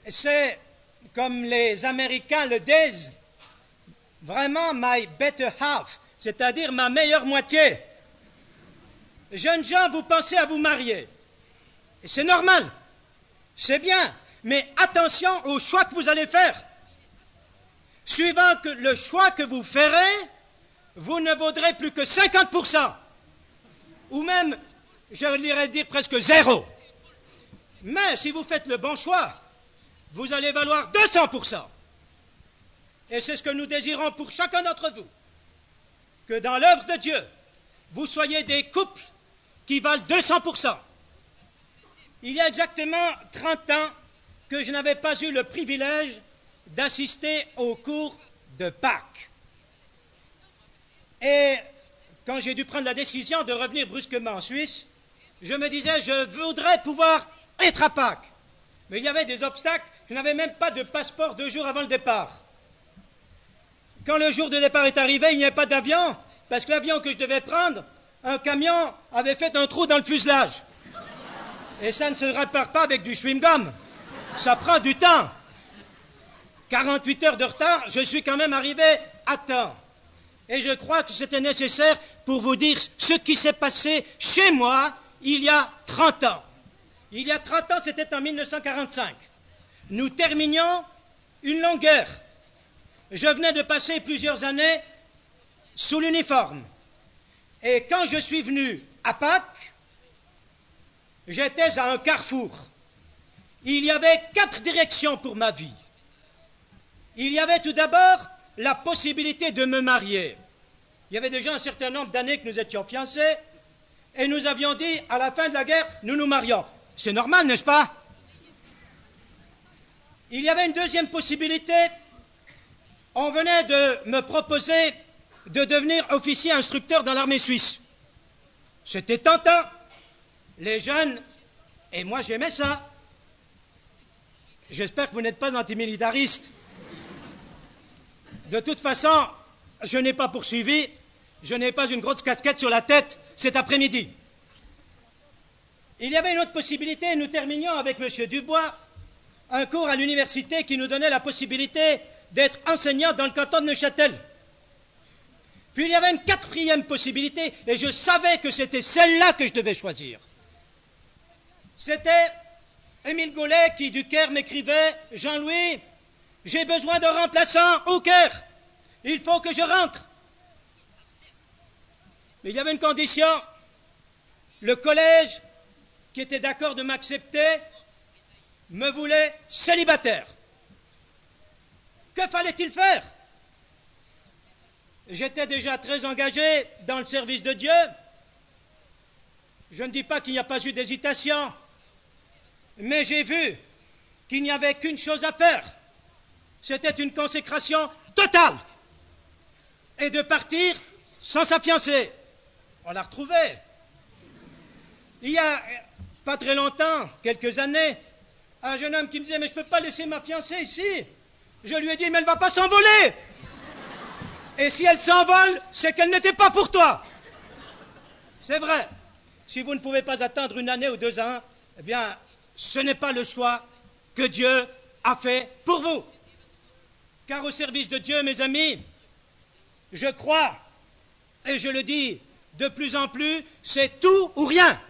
C'est, comme les Américains le disent, vraiment my better half, c'est-à-dire ma meilleure moitié. Jeunes gens, vous pensez à vous marier. Et c'est normal, c'est bien, mais attention au choix que vous allez faire. Suivant que le choix que vous ferez, vous ne vaudrez plus que 50%, ou même, je dire presque zéro. Mais si vous faites le bon choix, vous allez valoir 200%. Et c'est ce que nous désirons pour chacun d'entre vous. Que dans l'œuvre de Dieu, vous soyez des couples qui valent 200%. Il y a exactement 30 ans que je n'avais pas eu le privilège d'assister au cours de Pâques. Et quand j'ai dû prendre la décision de revenir brusquement en Suisse, je me disais, je voudrais pouvoir être à Pâques. Mais il y avait des obstacles, je n'avais même pas de passeport 2 jours avant le départ. Quand le jour de départ est arrivé, il n'y avait pas d'avion, parce que l'avion que je devais prendre, un camion avait fait un trou dans le fuselage. Et ça ne se répare pas avec du chewing-gum. Ça prend du temps. 48 heures de retard, je suis quand même arrivé à temps. Et je crois que c'était nécessaire pour vous dire ce qui s'est passé chez moi il y a 30 ans. Il y a 30 ans, c'était en 1945. Nous terminions une longue guerre. Je venais de passer plusieurs années sous l'uniforme. Et quand je suis venu à Pâques, j'étais à un carrefour. Il y avait 4 directions pour ma vie. Il y avait tout d'abord la possibilité de me marier. Il y avait déjà un certain nombre d'années que nous étions fiancés et nous avions dit, à la fin de la guerre, nous nous marions. C'est normal, n'est-ce pas? Il y avait une deuxième possibilité. On venait de me proposer de devenir officier instructeur dans l'armée suisse. C'était tentant. Les jeunes, et moi j'aimais ça. J'espère que vous n'êtes pas antimilitariste. De toute façon, je n'ai pas poursuivi, je n'ai pas une grosse casquette sur la tête cet après-midi. Il y avait une autre possibilité, nous terminions avec M. Dubois un cours à l'université qui nous donnait la possibilité d'être enseignant dans le canton de Neuchâtel. Puis il y avait une 4e possibilité, et je savais que c'était celle-là que je devais choisir. C'était Émile Gaulet qui, du Caire, m'écrivait « Jean-Louis, j'ai besoin d'un remplaçant au Caire. Il faut que je rentre. » Mais il y avait une condition. Le collège, qui était d'accord de m'accepter, me voulait célibataire. Que fallait-il faire? J'étais déjà très engagé dans le service de Dieu. Je ne dis pas qu'il n'y a pas eu d'hésitation, mais j'ai vu qu'il n'y avait qu'une chose à faire. C'était une consécration totale. Et de partir sans sa fiancée. On l'a retrouvée. Il y a pas très longtemps, quelques années, un jeune homme qui me disait « Mais je ne peux pas laisser ma fiancée ici. » Je lui ai dit « Mais elle ne va pas s'envoler. Et si elle s'envole, c'est qu'elle n'était pas pour toi. » C'est vrai. Si vous ne pouvez pas attendre 1 année ou 2 ans, eh bien, ce n'est pas le choix que Dieu a fait pour vous. Car au service de Dieu, mes amis, je crois, et je le dis de plus en plus, c'est tout ou rien.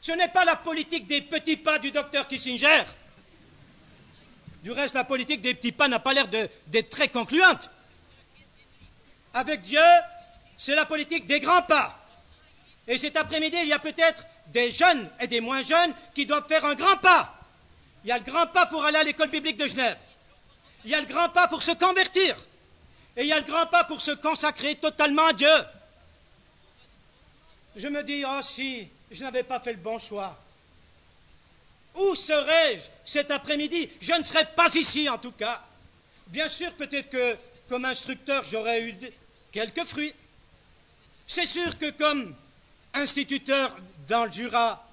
Ce n'est pas la politique des petits pas du docteur Kissinger. Du reste, la politique des petits pas n'a pas l'air d'être très concluante. Avec Dieu, c'est la politique des grands pas. Et cet après-midi, il y a peut-être des jeunes et des moins jeunes qui doivent faire un grand pas. Il y a le grand pas pour aller à l'école biblique de Genève. Il y a le grand pas pour se convertir. Et il y a le grand pas pour se consacrer totalement à Dieu. Je me dis, oh si, je n'avais pas fait le bon choix. Où serais-je cet après-midi? Je ne serais pas ici en tout cas. Bien sûr, peut-être que comme instructeur, j'aurais eu quelques fruits. C'est sûr que comme instituteur dans le Jura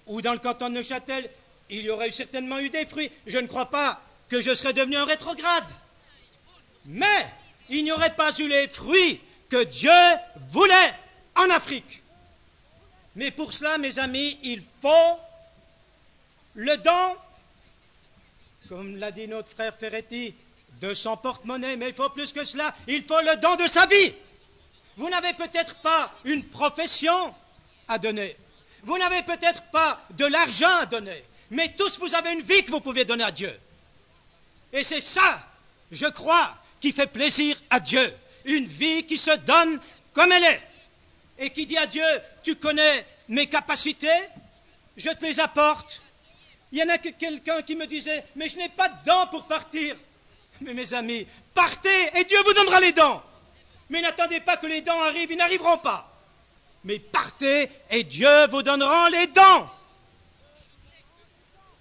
ou dans le canton de Neuchâtel, il y aurait certainement eu des fruits. Je ne crois pas que je serais devenu un rétrograde. Mais il n'y aurait pas eu les fruits que Dieu voulait en Afrique. Mais pour cela, mes amis, il faut le don, comme l'a dit notre frère Ferretti, de son porte-monnaie, mais il faut plus que cela, il faut le don de sa vie. Vous n'avez peut-être pas une profession à donner, vous n'avez peut-être pas de l'argent à donner, mais tous vous avez une vie que vous pouvez donner à Dieu. Et c'est ça, je crois, qui fait plaisir à Dieu. Une vie qui se donne comme elle est. Et qui dit à Dieu, tu connais mes capacités, je te les apporte. Il y en a que quelqu'un qui me disait, mais je n'ai pas de dents pour partir. Mais mes amis, partez et Dieu vous donnera les dents. Mais n'attendez pas que les dents arrivent, ils n'arriveront pas. Mais partez et Dieu vous donnera les dents.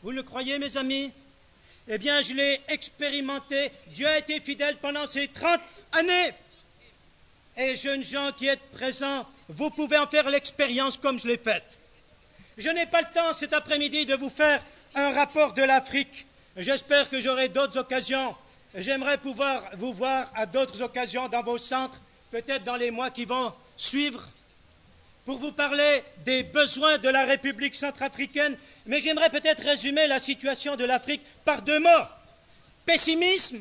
Vous le croyez, mes amis? Eh bien, je l'ai expérimenté. Dieu a été fidèle pendant ces 30 années. Et jeunes gens qui êtes présents, vous pouvez en faire l'expérience comme je l'ai faite. Je n'ai pas le temps cet après-midi de vous faire un rapport de l'Afrique. J'espère que j'aurai d'autres occasions. J'aimerais pouvoir vous voir à d'autres occasions dans vos centres, peut-être dans les mois qui vont suivre, pour vous parler des besoins de la République centrafricaine. Mais j'aimerais peut-être résumer la situation de l'Afrique par 2 mots. Pessimisme,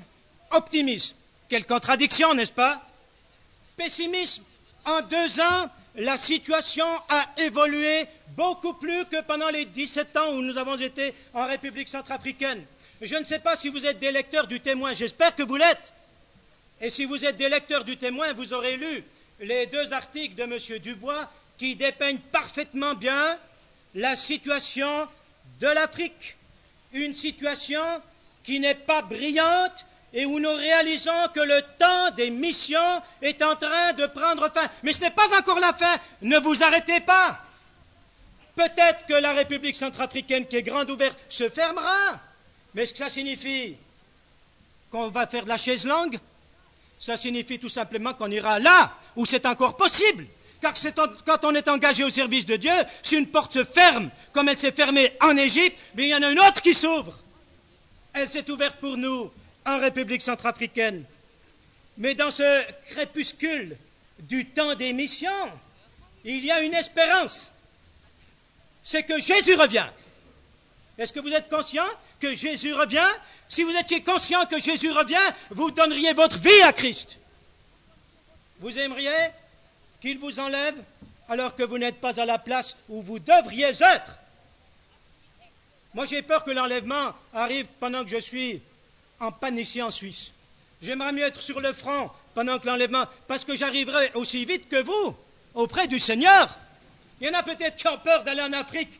optimisme. Quelle contradiction, n'est-ce pas? Pessimisme. En 2 ans, la situation a évolué beaucoup plus que pendant les 17 ans où nous avons été en République centrafricaine. Je ne sais pas si vous êtes des lecteurs du Témoin, j'espère que vous l'êtes. Et si vous êtes des lecteurs du Témoin, vous aurez lu les 2 articles de M. Dubois qui dépeignent parfaitement bien la situation de l'Afrique. Une situation qui n'est pas brillante et où nous réalisons que le temps des missions est en train de prendre fin. Mais ce n'est pas encore la fin, ne vous arrêtez pas. Peut-être que la République centrafricaine, qui est grande ouverte, se fermera. Mais est-ce que ça signifie qu'on va faire de la chaise-longue? Ça signifie tout simplement qu'on ira là où c'est encore possible. Car quand on est engagé au service de Dieu, si une porte se ferme, comme elle s'est fermée en Égypte, mais il y en a une autre qui s'ouvre. Elle s'est ouverte pour nous en République centrafricaine. Mais dans ce crépuscule du temps des missions, il y a une espérance. C'est que Jésus revient. Est-ce que vous êtes conscient que Jésus revient? Si vous étiez conscient que Jésus revient, vous donneriez votre vie à Christ. Vous aimeriez qu'il vous enlève alors que vous n'êtes pas à la place où vous devriez être? Moi, j'ai peur que l'enlèvement arrive pendant que je suis en panne ici en Suisse. J'aimerais mieux être sur le front pendant que l'enlèvement, parce que j'arriverai aussi vite que vous auprès du Seigneur. Il y en a peut-être qui ont peur d'aller en Afrique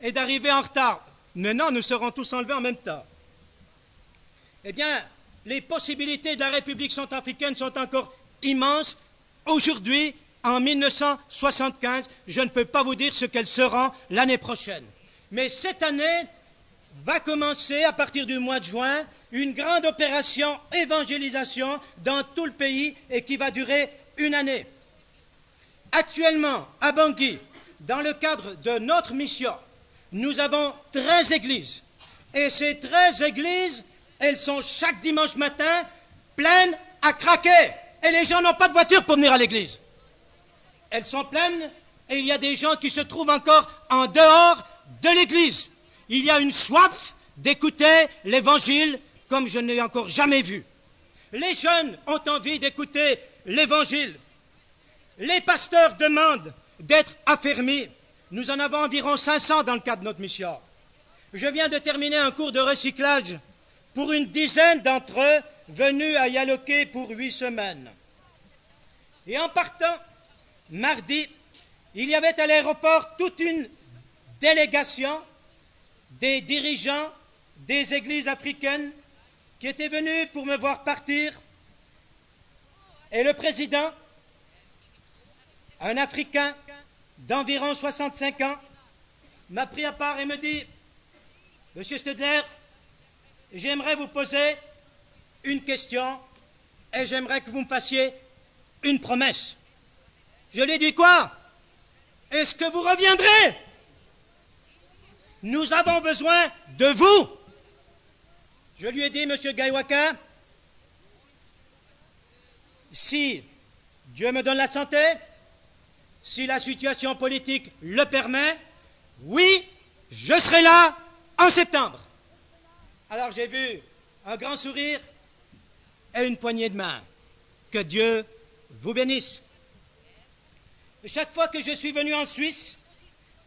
et d'arriver en retard. Mais non, nous serons tous enlevés en même temps. Eh bien, les possibilités de la République centrafricaine sont encore immenses. Aujourd'hui, en 1975, je ne peux pas vous dire ce qu'elles seront l'année prochaine. Mais cette année va commencer, à partir du mois de juin, une grande opération évangélisation dans tout le pays et qui va durer 1 année. Actuellement, à Bangui, dans le cadre de notre mission, nous avons 13 églises. Et ces 13 églises, elles sont chaque dimanche matin pleines à craquer. Et les gens n'ont pas de voiture pour venir à l'église. Elles sont pleines et il y a des gens qui se trouvent encore en dehors de l'église. Il y a une soif d'écouter l'évangile comme je n'ai encore jamais vu. Les jeunes ont envie d'écouter l'évangile. Les pasteurs demandent d'être affermis. Nous en avons environ 500 dans le cadre de notre mission. Je viens de terminer un cours de recyclage pour une dizaine d'entre eux venus à Yaloké pour 8 semaines. Et en partant, mardi, il y avait à l'aéroport toute une délégation des dirigeants des églises africaines qui étaient venus pour me voir partir. Et le président, un Africain d'environ 65 ans, m'a pris à part et me dit « Monsieur Stedler, j'aimerais vous poser une question et j'aimerais que vous me fassiez une promesse. » Je lui ai dit « Quoi? Est-ce que vous reviendrez? Nous avons besoin de vous. » Je lui ai dit « Monsieur Gaiwaka, si Dieu me donne la santé, si la situation politique le permet, oui, je serai là en septembre. » Alors j'ai vu un grand sourire et une poignée de main. Que Dieu vous bénisse. Chaque fois que je suis venu en Suisse,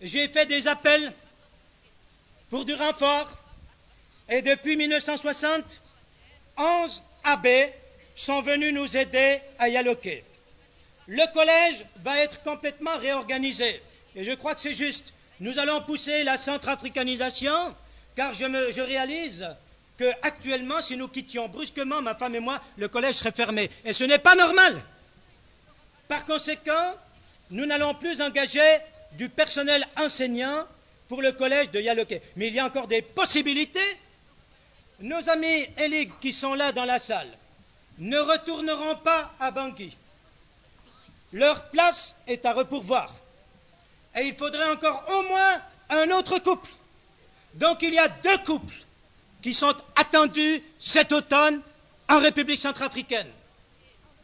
j'ai fait des appels pour du renfort. Et depuis 1960, 11 abbés sont venus nous aider à Yaloké. Le collège va être complètement réorganisé. Et je crois que c'est juste. Nous allons pousser la centrafricanisation, car je réalise qu'actuellement, si nous quittions brusquement, ma femme et moi, le collège serait fermé. Et ce n'est pas normal. Par conséquent, nous n'allons plus engager du personnel enseignant pour le collège de Yaloké. Mais il y a encore des possibilités. Nos amis élites qui sont là dans la salle ne retourneront pas à Bangui. Leur place est à repourvoir. Et il faudrait encore au moins un autre couple. Donc il y a 2 couples qui sont attendus cet automne en République centrafricaine.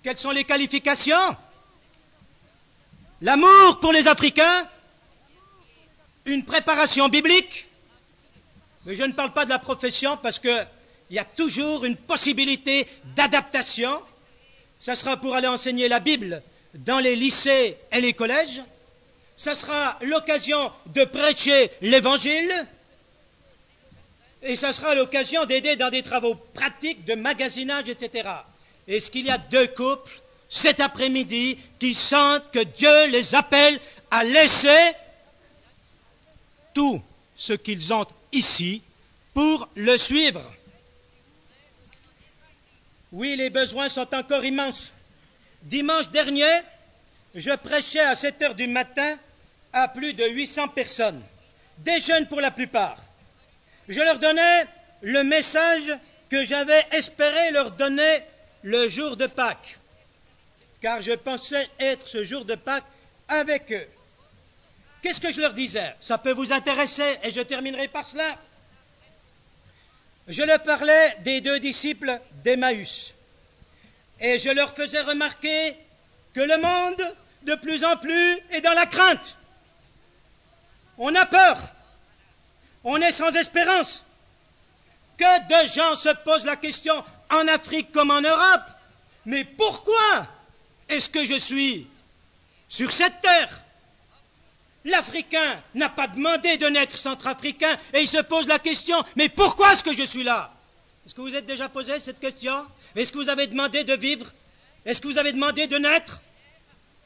Quelles sont les qualifications? L'amour pour les Africains, une préparation biblique, mais je ne parle pas de la profession parce qu'il y a toujours une possibilité d'adaptation. Ça sera pour aller enseigner la Bible dans les lycées et les collèges. Ça sera l'occasion de prêcher l'Évangile. Et ça sera l'occasion d'aider dans des travaux pratiques de magasinage, etc. Est-ce qu'il y a 2 couples cet après-midi qui sentent que Dieu les appelle à laisser tout ce qu'ils ont ici pour le suivre? Oui, les besoins sont encore immenses. Dimanche dernier, je prêchais à 7 heures du matin à plus de 800 personnes, des jeunes pour la plupart. Je leur donnais le message que j'avais espéré leur donner le jour de Pâques, car je pensais être ce jour de Pâques avec eux. Qu'est-ce que je leur disais? Ça peut vous intéresser, et je terminerai par cela. Je leur parlais des 2 disciples d'Emmaüs, et je leur faisais remarquer que le monde, de plus en plus, est dans la crainte. On a peur, on est sans espérance. Que de gens se posent la question, en Afrique comme en Europe, mais pourquoi est-ce que je suis sur cette terre? L'Africain n'a pas demandé de naître centrafricain et il se pose la question, mais pourquoi est-ce que je suis là? Est-ce que vous êtes déjà posé cette question? Est-ce que vous avez demandé de vivre? Est-ce que vous avez demandé de naître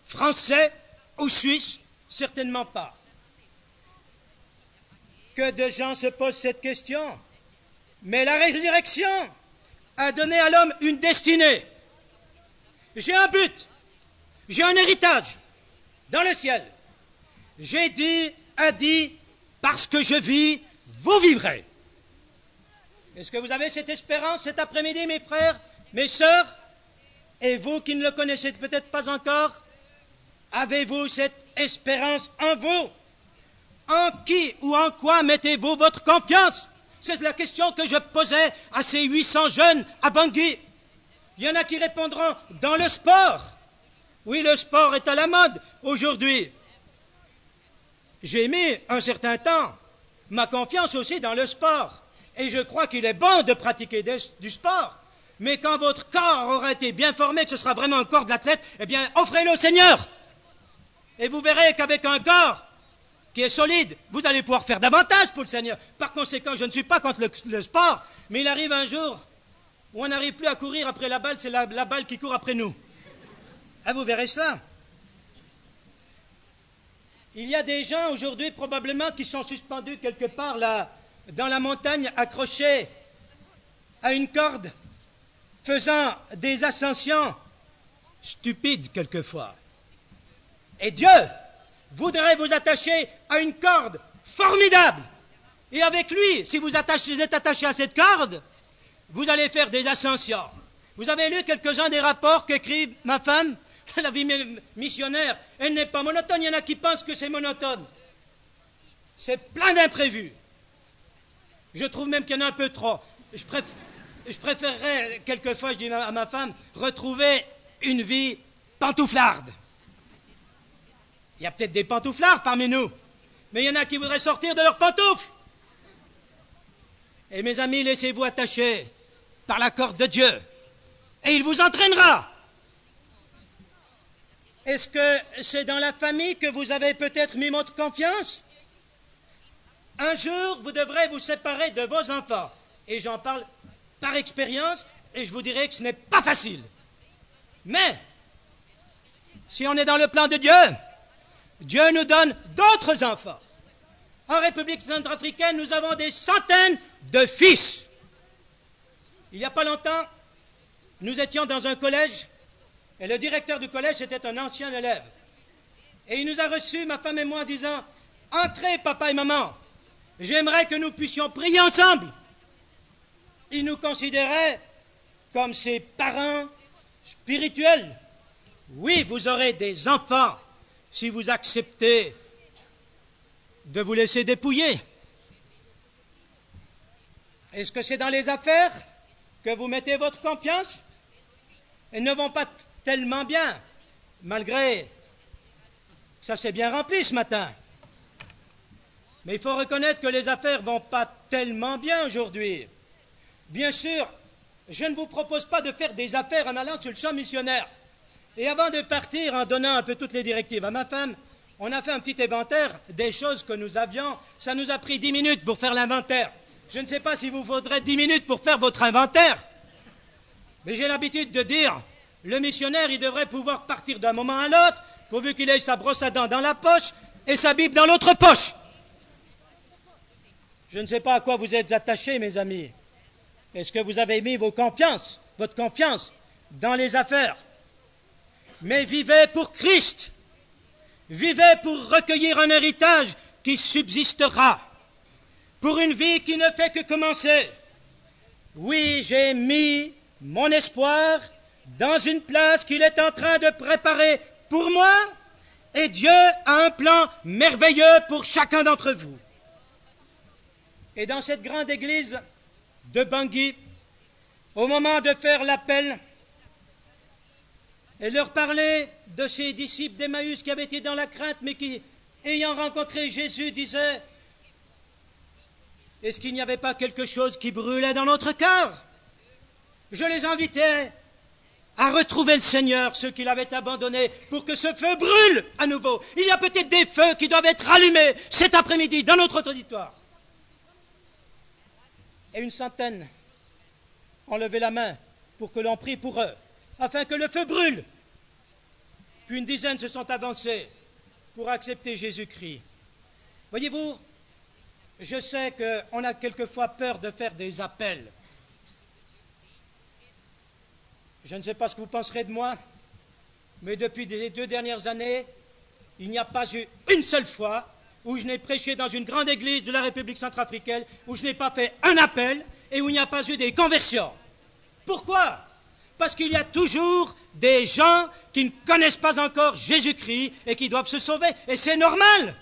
français ou suisse? Certainement pas. Que de gens se posent cette question. Mais la résurrection a donné à l'homme une destinée. J'ai un but, j'ai un héritage dans le ciel. J'ai dit, parce que je vis, vous vivrez. Est-ce que vous avez cette espérance cet après-midi, mes frères, mes sœurs? Et vous qui ne le connaissez peut-être pas encore, avez-vous cette espérance en vous? En qui ou en quoi mettez-vous votre confiance? C'est la question que je posais à ces 800 jeunes à Bangui. Il y en a qui répondront dans le sport. Oui, le sport est à la mode aujourd'hui. J'ai mis un certain temps ma confiance aussi dans le sport. Et je crois qu'il est bon de pratiquer du sport. Mais quand votre corps aura été bien formé, que ce sera vraiment un corps de l'athlète, eh bien, offrez-le au Seigneur. Et vous verrez qu'avec un corps qui est solide, vous allez pouvoir faire davantage pour le Seigneur. Par conséquent, je ne suis pas contre le sport, mais il arrive un jour où on n'arrive plus à courir après la balle, c'est la balle qui court après nous. Ah, vous verrez ça. Il y a des gens aujourd'hui probablement qui sont suspendus quelque part là, dans la montagne, accrochés à une corde, faisant des ascensions stupides quelquefois. Et Dieu voudrait vous attacher à une corde formidable. Et avec lui, si vous êtes attaché à cette corde, vous allez faire des ascensions. Vous avez lu quelques-uns des rapports qu'écrit ma femme? La vie missionnaire, elle n'est pas monotone. Il y en a qui pensent que c'est monotone. C'est plein d'imprévus. Je trouve même qu'il y en a un peu trop. Je préférerais, quelquefois, je dis à ma femme, retrouver une vie pantouflarde. Il y a peut-être des pantouflards parmi nous, mais il y en a qui voudraient sortir de leurs pantoufles. Et mes amis, laissez-vous attacher par la corde de Dieu. et il vous entraînera. Est-ce que c'est dans la famille que vous avez peut-être mis votre confiance? Un jour, vous devrez vous séparer de vos enfants. Et j'en parle par expérience, et je vous dirai que ce n'est pas facile. Mais, si on est dans le plan de Dieu, Dieu nous donne d'autres enfants. En République centrafricaine, nous avons des centaines de fils. Il n'y a pas longtemps, nous étions dans un collège, et le directeur du collège était un ancien élève. Et il nous a reçus, ma femme et moi, en disant « Entrez, papa et maman, j'aimerais que nous puissions prier ensemble. » Il nous considérait comme ses parents spirituels. Oui, vous aurez des enfants si vous acceptez de vous laisser dépouiller. Est-ce que c'est dans les affaires que vous mettez votre confiance? Elles ne vont pas tellement bien, malgré que ça s'est bien rempli ce matin. Mais il faut reconnaître que les affaires ne vont pas tellement bien aujourd'hui. Bien sûr, je ne vous propose pas de faire des affaires en allant sur le champ missionnaire. Et avant de partir, en donnant un peu toutes les directives à ma femme, on a fait un petit inventaire des choses que nous avions. Ça nous a pris 10 minutes pour faire l'inventaire. Je ne sais pas si vous faudrait 10 minutes pour faire votre inventaire. Mais j'ai l'habitude de dire, le missionnaire, il devrait pouvoir partir d'un moment à l'autre, pourvu qu'il ait sa brosse à dents dans la poche et sa Bible dans l'autre poche. Je ne sais pas à quoi vous êtes attachés, mes amis. Est-ce que vous avez mis votre confiance dans les affaires? Mais vivez pour Christ. Vivez pour recueillir un héritage qui subsistera. Pour une vie qui ne fait que commencer. Oui, j'ai mis mon espoir dans une place qu'il est en train de préparer pour moi, et Dieu a un plan merveilleux pour chacun d'entre vous. Et dans cette grande église de Bangui, au moment de faire l'appel et leur parler de ces disciples d'Emmaüs qui avaient été dans la crainte, mais qui, ayant rencontré Jésus, disaient « Est-ce qu'il n'y avait pas quelque chose qui brûlait dans notre cœur ?» Je les invitais à retrouver le Seigneur, ceux qui l'avaient abandonné, pour que ce feu brûle à nouveau. Il y a peut-être des feux qui doivent être allumés cet après-midi dans notre auditoire. Et une centaine ont levé la main pour que l'on prie pour eux, afin que le feu brûle. Puis une dizaine se sont avancés pour accepter Jésus-Christ. Voyez-vous, je sais qu'on a quelquefois peur de faire des appels. Je ne sais pas ce que vous penserez de moi, mais depuis les 2 dernières années, il n'y a pas eu une seule fois où je n'ai prêché dans une grande église de la République centrafricaine, où je n'ai pas fait un appel et où il n'y a pas eu des conversions. Pourquoi? Parce qu'il y a toujours des gens qui ne connaissent pas encore Jésus-Christ et qui doivent se sauver. Et c'est normal.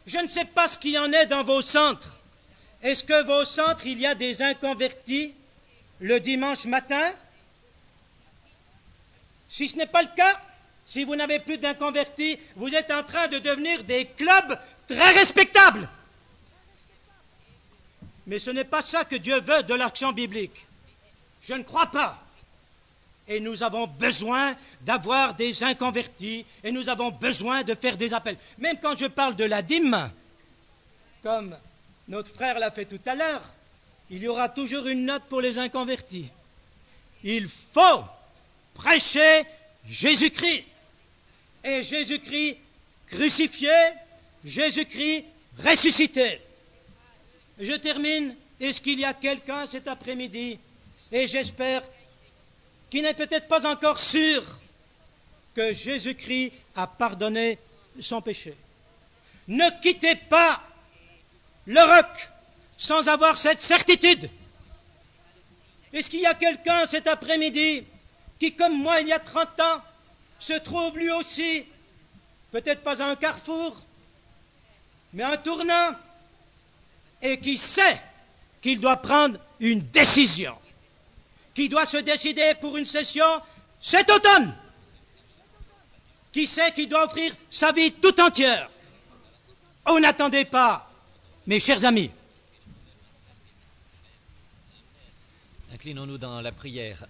Je ne sais pas ce qu'il y en est dans vos centres. Est-ce que vos centres, il y a des inconvertis le dimanche matin? Si ce n'est pas le cas, si vous n'avez plus d'inconvertis, vous êtes en train de devenir des clubs très respectables. Mais ce n'est pas ça que Dieu veut de l'action biblique. Je ne crois pas. Et nous avons besoin d'avoir des inconvertis, et nous avons besoin de faire des appels. Même quand je parle de la dîme, comme notre frère l'a fait tout à l'heure, il y aura toujours une note pour les inconvertis. Il faut prêcher Jésus-Christ. Et Jésus-Christ crucifié, Jésus-Christ ressuscité. Je termine. Est-ce qu'il y a quelqu'un cet après-midi, et j'espère, qui n'est peut-être pas encore sûr que Jésus-Christ a pardonné son péché? Ne quittez pas le roc sans avoir cette certitude. Est-ce qu'il y a quelqu'un cet après-midi qui, comme moi il y a 30 ans, se trouve lui aussi, peut-être pas à un carrefour, mais à un tournant, et qui sait qu'il doit prendre une décision, qui doit se décider pour une session cet automne, qui sait qu'il doit offrir sa vie tout entière? Oh, n'attendez pas, mes chers amis. Inclinons-nous dans la prière.